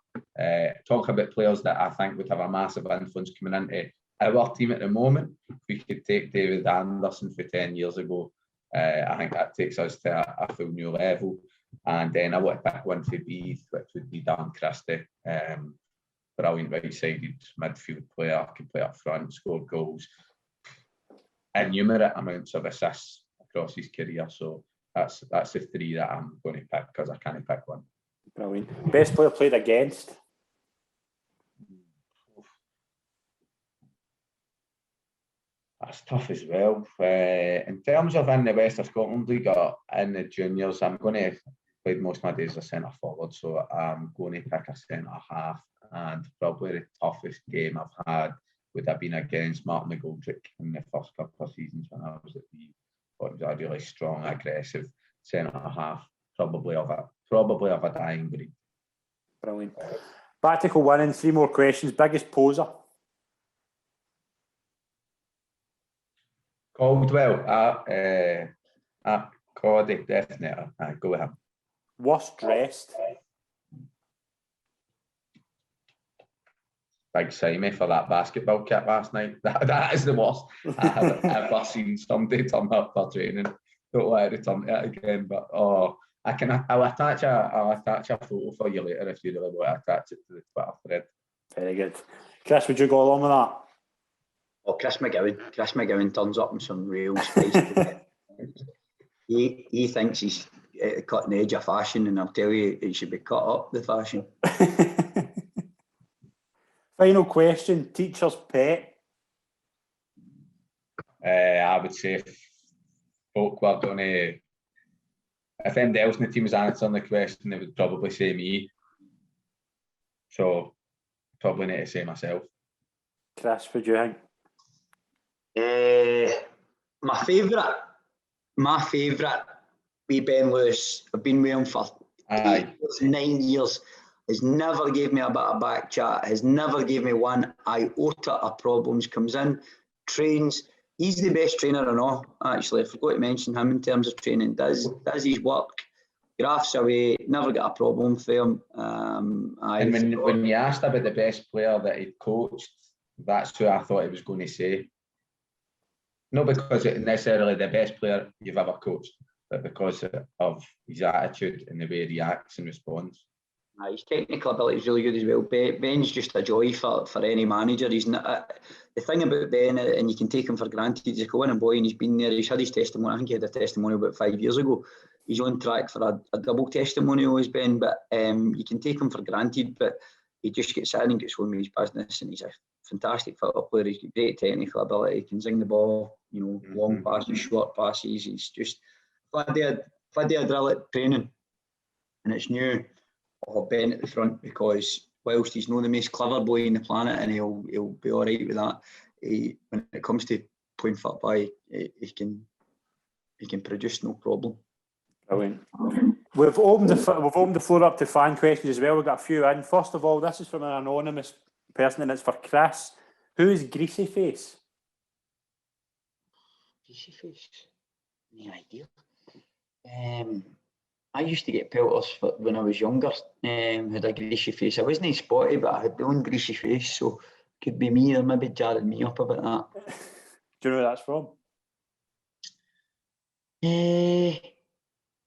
Talk about players that I think would have a massive influence coming into our team at the moment. If we could take David Anderson for 10 years ago, I think that takes us to a full new level. And then I want to pick one for Beath, which would be Dan Christie. Brilliant right-sided midfield player, can play up front, score goals, innumerate amounts of assists across his career. So that's the three that I'm going to pick because I can't pick one. Brilliant. Best player played against? That's tough as well. In terms of in the West of Scotland League or in the juniors, I'm going to play most of my days as centre forward, so I'm going to pick a centre half. And probably the toughest game I've had would have been against Martin McGoldrick in the first couple of seasons when I was at the. But it was a really strong, aggressive centre half, probably of a dying breed. Brilliant. Back to Kilwinning, 3 more questions. Biggest poser? Caldwell, Cody, definitely. Go with him. Worst dressed? Big Simey for that basketball kit last night. That is the worst I have ever seen somebody turn up for training. Don't want to return it again, but I'll attach a photo for you later if you really want to attach it to the Twitter thread. Very good. Chris, would you go along with that? Oh, Chris McGowan turns up in some real space. He thinks he's cutting the edge of fashion, and I'll tell you, it should be cut up the fashion. Final question, teacher's pet? I would say if folk were going to, if anybody else in the team was answering the question, they would probably say me. So, probably need to say myself. Chris, what do you think? My favourite, wee Ben Lewis. I've been with him for 9 years. Has never gave me a bit of back chat. Has never gave me one iota of problems. Comes in, trains. He's the best trainer I know. Actually, I forgot to mention him in terms of training. Does his work. Graphs away. Never got a problem for him. And when you asked about the best player that he'd coached, that's who I thought he was going to say. Not because it's necessarily the best player you've ever coached, but because of his attitude and the way he reacts and responds. His technical ability is really good as well. Ben's just a joy for any manager. He's not the thing about Ben, and you can take him for granted. He's a winning boy, and he's been there. He's had his testimony. I think he had a testimonial about 5 years ago. He's on track for a double testimonial as Ben, but you can take him for granted. But he just gets in and gets on with his business, and he's a fantastic football player. He's got great technical ability. He can zing the ball, long passes, short passes. He's just if I do a drill at training, and it's new. I'll have Ben at the front, because whilst he's not the most clever boy in the planet, and he'll be all right with that, when it comes to playing football, he can produce no problem. Brilliant. We've opened the floor up to fan questions as well. We've got a few in. First of all, this is from an anonymous person, and it's for Chris. Who is Greasy Face? Greasy Face? No idea. I used to get pelters when I was younger. Had a greasy face. I wasn't spotty, but I had my own greasy face, so could be me, or maybe jarring me up about that. Do you know where that's from?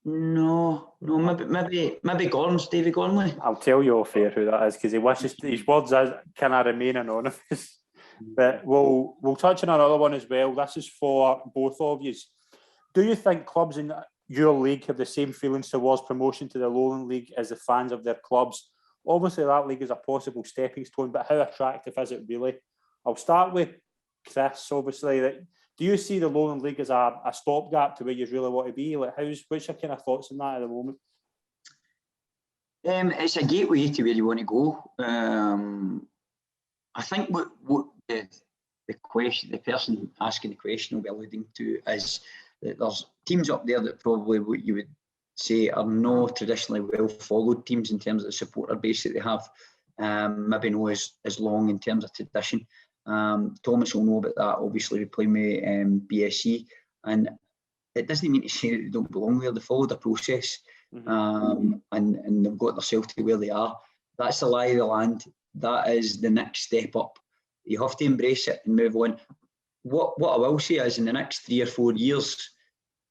No, maybe Gordon's, Davy Gormley. I'll tell you off air who that is, because he wishes his words can remain anonymous. But we'll touch on another one as well. This is for both of you. Do you think clubs in your league have the same feelings towards promotion to the Lowland League as the fans of their clubs? Obviously, that league is a possible stepping stone, but how attractive is it really? I'll start with Chris. Obviously, do you see the Lowland League as a stopgap to where you really want to be? What's your kind of thoughts on that at the moment? It's a gateway to where you want to go. I think what the person asking the question will be alluding to is that there's teams up there that probably what you would say are not traditionally well followed teams in terms of the supporter base that they have. Maybe not as long in terms of tradition. Thomas will know about that. Obviously, we play with BSC, and it doesn't mean to say that they don't belong there. They followed the process, and they've got themselves to where they are. That's the lie of the land. That is the next step up. You have to embrace it and move on. What I will say is, in the next 3 or 4 years,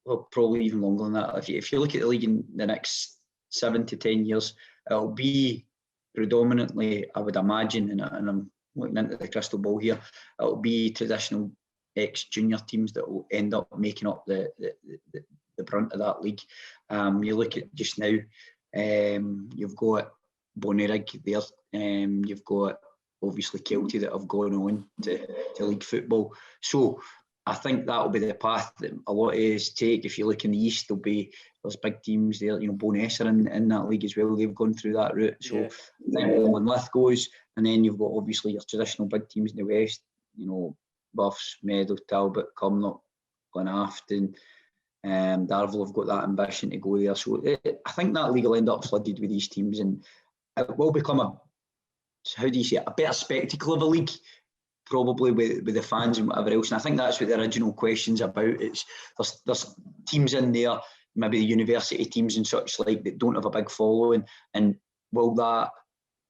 well, probably even longer than that, if you look at the league in the next 7 to 10 years, it'll be predominantly, I would imagine, and I'm looking into the crystal ball here, it'll be traditional ex-junior teams that will end up making up the brunt of that league. You look at just now, you've got Bonnyrigg there, you've got obviously Kelty that have gone on to league football. So I think that'll be the path that a lot of us take. If you look in the east, there's big teams there. Bowness are in that league as well. They've gone through that route. So I think Lowland goes, and then you've got obviously your traditional big teams in the west. Buffs, Meadow, Talbot, Cumnock, Glenafton, Darvel have got that ambition to go there. So I think that league will end up flooded with these teams, and it will become a better spectacle of a league, probably with the fans and whatever else. And I think that's what the original question's about. There's teams in there, maybe the university teams and such like, that don't have a big following, and will that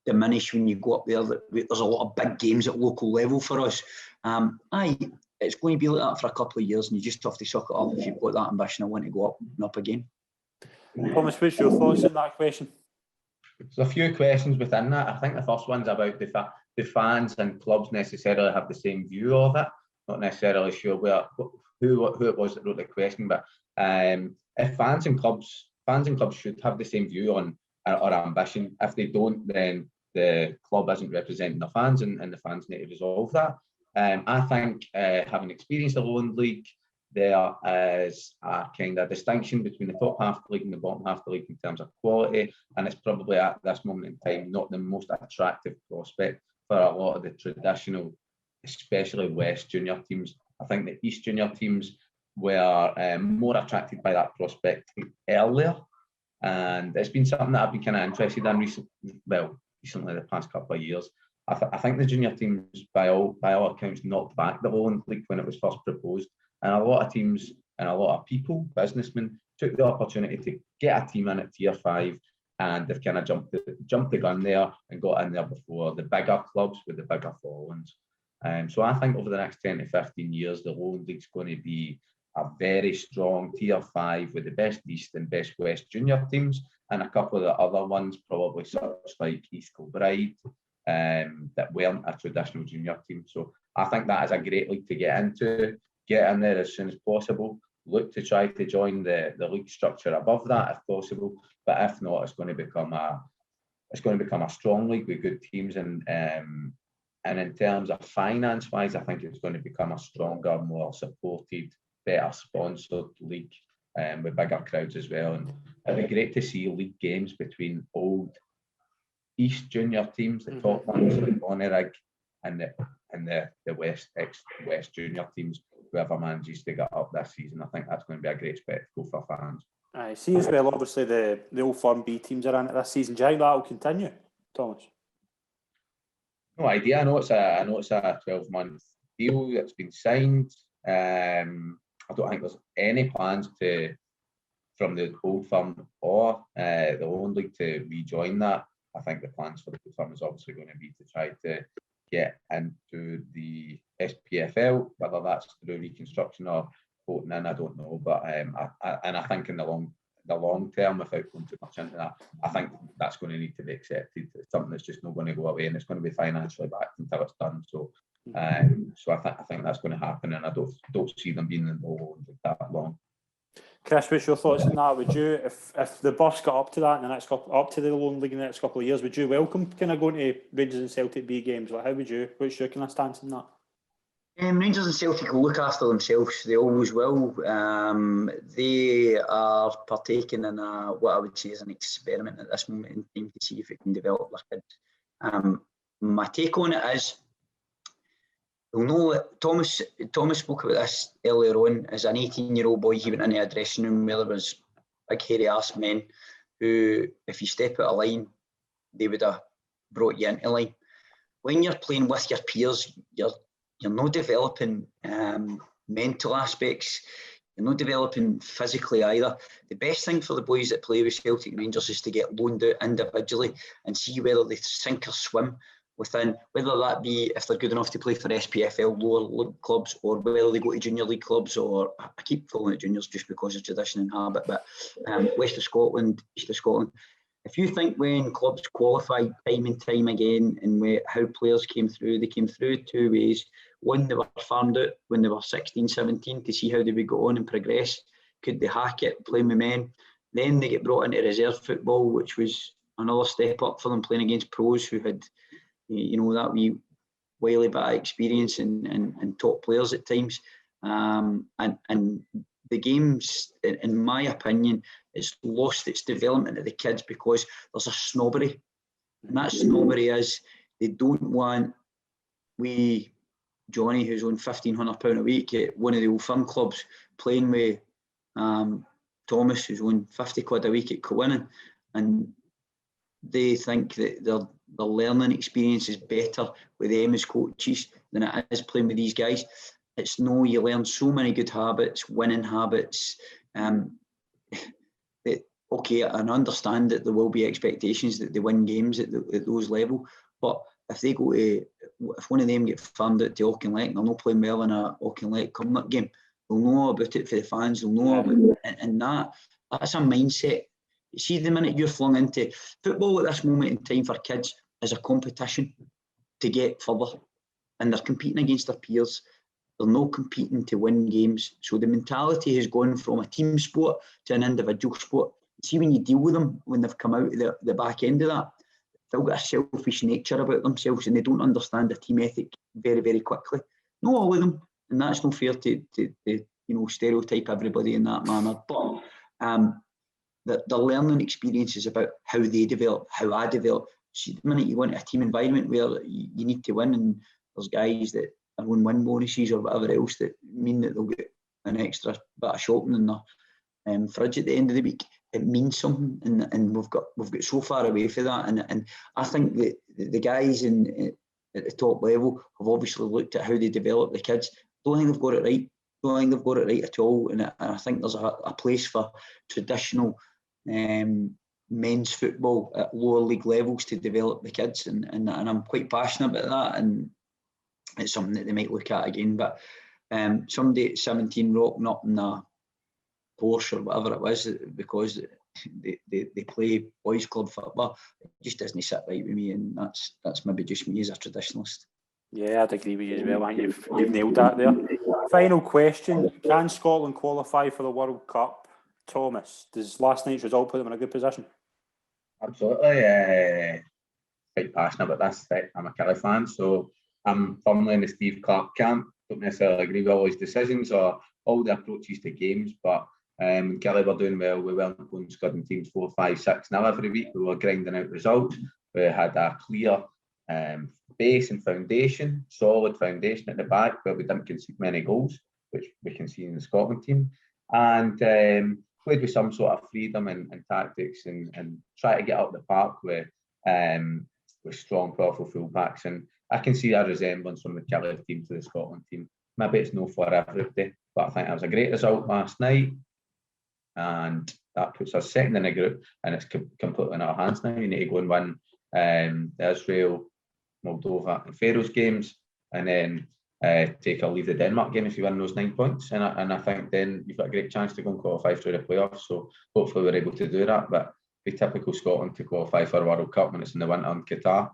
diminish when you go up there? There's a lot of big games at local level for us. It's going to be like that for a couple of years, and you just have to suck it up if you've got that ambition. I want to go up and up again. Thomas, what's your thoughts on that question? There's a few questions within that. I think the first one's about the fans and clubs necessarily have the same view of it. Not necessarily sure who it was that wrote the question, but if fans and clubs should have the same view on or ambition. If they don't, then the club isn't representing the fans, and the fans need to resolve that. I think, having experienced the Lowland League, there is a kind of distinction between the top half of the league and the bottom half of the league in terms of quality, and it's probably at this moment in time not the most attractive prospect for a lot of the traditional, especially West junior teams. I think the East junior teams were more attracted by that prospect earlier, and it's been something that I've been kind of interested in recently the past couple of years. I think the junior teams, by all accounts, knocked back the Lowland League when it was first proposed, and a lot of teams and a lot of people, businessmen, took the opportunity to get a team in at Tier 5, and they've kind of jumped the gun there and got in there before the bigger clubs with the bigger followings. So I think over the next 10 to 15 years, the Lowland League's going to be a very strong Tier 5 with the best East and best West junior teams, and a couple of the other ones, probably such like East Kilbride, that weren't a traditional junior team. So I think that is a great league to get into. Get in there as soon as possible. Look to try to join the league structure above that if possible. But if not, it's going to become a strong league with good teams, and in terms of finance wise, I think it's going to become a stronger, more supported, better sponsored league, with bigger crowds as well. And it'd be great to see league games between old East junior teams, the top ones like Bonnyrigg, and the West junior teams, whoever manages to get up this season. I think that's going to be a great spectacle for fans. I see as well, obviously, the Old Firm B teams are in it this season. Do you think that will continue, Thomas? No idea. I know it's a 12-month deal that's been signed. I don't think there's any plans from the Old Firm or the Lowland League to rejoin that. I think the plans for the Old Firm is obviously going to be to try to get into the SPFL, whether that's through reconstruction or voting in, I don't know. But I think in the long term, without going too much into that, I think that's going to need to be accepted. It's something that's just not going to go away, and it's going to be financially backed until it's done. So, I think that's going to happen, and I don't see them being in the Lowland League that long. Chris, what's your thoughts on that? Would you, if the bus got up to that in the next up to the Lowland League in the next couple of years, would you welcome kind of going to Rangers and Celtic B games? Like, how would you? What's your kind of stance on that? Rangers and Celtic will look after themselves. They always will. They are partaking in what I would say is an experiment at this moment in time to see if it can develop their kids. My take on it is, we'll know that Thomas spoke about this earlier on. As an 18-year-old boy, he went into a dressing room where there was big hairy ass men who, if you step out of line, they would have brought you into line. When you're playing with your peers, you're not developing mental aspects. You're not developing physically either. The best thing for the boys that play with Celtic and Rangers is to get loaned out individually and see whether they sink or swim within, whether that be if they're good enough to play for SPFL lower league clubs, or whether they go to junior league clubs, or I keep calling it juniors just because of tradition and habit, but West of Scotland, East of Scotland. If you think when clubs qualified time and time again, and how players came through, they came through two ways. One, they were farmed out when they were 16, 17 to see how they would go on and progress. Could they hack it, play with men? Then they get brought into reserve football, which was another step up for them, playing against pros who had, that wee wily bit of experience and top players at times. And the game's, in my opinion, it's lost its development of the kids because there's a snobbery. And that snobbery is they don't want wee Johnny, who's on £1,500 a week at one of the Old Firm clubs, playing with Thomas, who's on £50 a week at Kilwinning, and they think that their learning experience is better with them as coaches than it is playing with these guys. It's no, you learn so many good habits, winning habits. Okay, I understand that there will be expectations that they win games at those level, but if one of them get farmed out to Auchinleck and they're not playing well in a Auchinleck Cumnock game, they'll know about it for the fans, they'll know about it, and that's a mindset. You see, the minute you're flung into football at this moment in time for kids is a competition to get further, and they're competing against their peers. They're not competing to win games. So the mentality has gone from a team sport to an individual sport. See, when you deal with them, when they've come out the back end of that, they've got a selfish nature about themselves and they don't understand the team ethic very, very quickly. Not all of them, and that's not fair to stereotype everybody in that manner. But the learning experience is about how they develop, how I develop. See, the minute you go into a team environment where you need to win, and there's guys that are on win bonuses or whatever else that mean that they'll get an extra bit of shopping in their fridge at the end of the week, it means something, and we've got so far away from that, and I think that the guys at the top level have obviously looked at how they develop the kids. Don't think they've got it right. Don't think they've got it right at all, and I think there's a place for traditional men's football at lower league levels to develop the kids, and I'm quite passionate about that, and it's something that they might look at again. But somebody at 17 rocking up in a Porsche or whatever it was because they play boys club football, it just doesn't sit right with me, and that's maybe just me as a traditionalist. Yeah, I'd agree with you as well. I think you've nailed that there. Final question: can Scotland qualify for the World Cup? Thomas, does last night's result put them in a good position? Absolutely. Quite passionate about this. I'm a Kelly fan, so I'm firmly in the Steve Clarke camp. Don't necessarily agree with all his decisions or all the approaches to games, but Kelly were doing well. We weren't going scoring teams 4, 5, 6-0 every week. We were grinding out results. We had a clear base and foundation, solid foundation at the back where we didn't concede many goals, which we can see in the Scotland team, and played with some sort of freedom and tactics and try to get up the park with strong, powerful fullbacks. And I can see a resemblance from the Kelly team to the Scotland team. Maybe it's no for everybody, but I think that was a great result last night, and that puts us second in the group, and it's completely in our hands now. You need to go and win the Israel, Moldova and Faroes games, and then take or leave the Denmark game if you win those 9 points, and I think then you've got a great chance to go and qualify through the playoffs. So hopefully we're able to do that, but it'd be typical Scotland to qualify for a World Cup when it's in the winter in Qatar.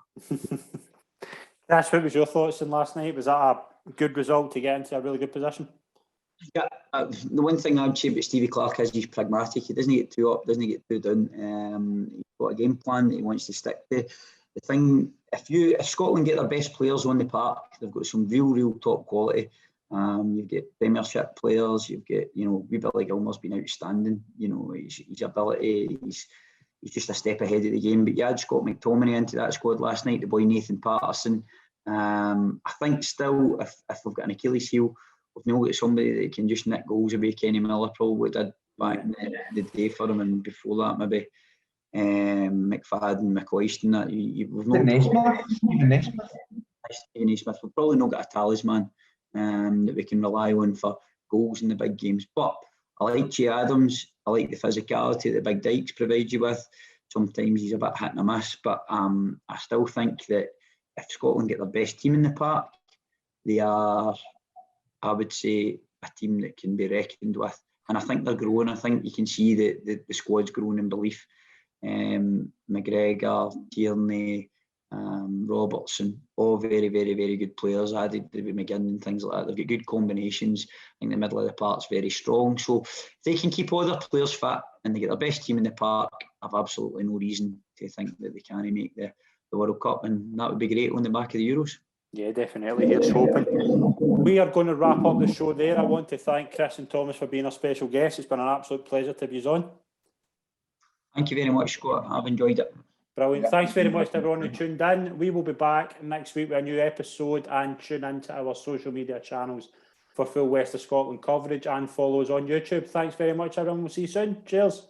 That's what was your thoughts on last night? Was that a good result to get into a really good position? Yeah, the one thing I'd say about Stevie Clarke is he's pragmatic. He doesn't get too up, doesn't get too down. He's got a game plan that he wants to stick to. The thing, if Scotland get their best players on the park, they've got some real top quality. You've got Premiership players. You've got, wee bit like Gilmour's been outstanding. His ability. He's just a step ahead of the game. But you had Scott McTominay into that squad last night. The boy Nathan Patterson. I think still, if we've got an Achilles heel, we've now got somebody that can just nick goals away. Kenny Miller probably did back in the day for him, and before that maybe McFadden, McCoist, and that. We've not Stephen Naismith. We've probably not got a talisman that we can rely on for goals in the big games. But I like Che Adams. I like the physicality that Big Dykes provide you with. Sometimes he's a bit hit and miss, but I still think that if Scotland get their best team in the park, they are, I would say, a team that can be reckoned with. And I think they're growing. I think you can see that the squad's growing in belief. McGregor, Tierney, Robertson, all very good players added with McGinn and things like that. They've got good combinations. I think the middle of the park's very strong. So if they can keep all their players fit and they get their best team in the park, I've absolutely no reason to think that they can't make the World Cup, and that would be great on the back of the Euros. Yeah, definitely. Here's hoping. We are going to wrap up the show there. I want to thank Chris and Thomas for being our special guests. It's been an absolute pleasure to have you on. Thank you very much, Scott. I've enjoyed it. Brilliant. Thanks very much to everyone who tuned in. We will be back next week with a new episode, and tune into our social media channels for full West of Scotland coverage and follow us on YouTube. Thanks very much, everyone. We'll see you soon. Cheers.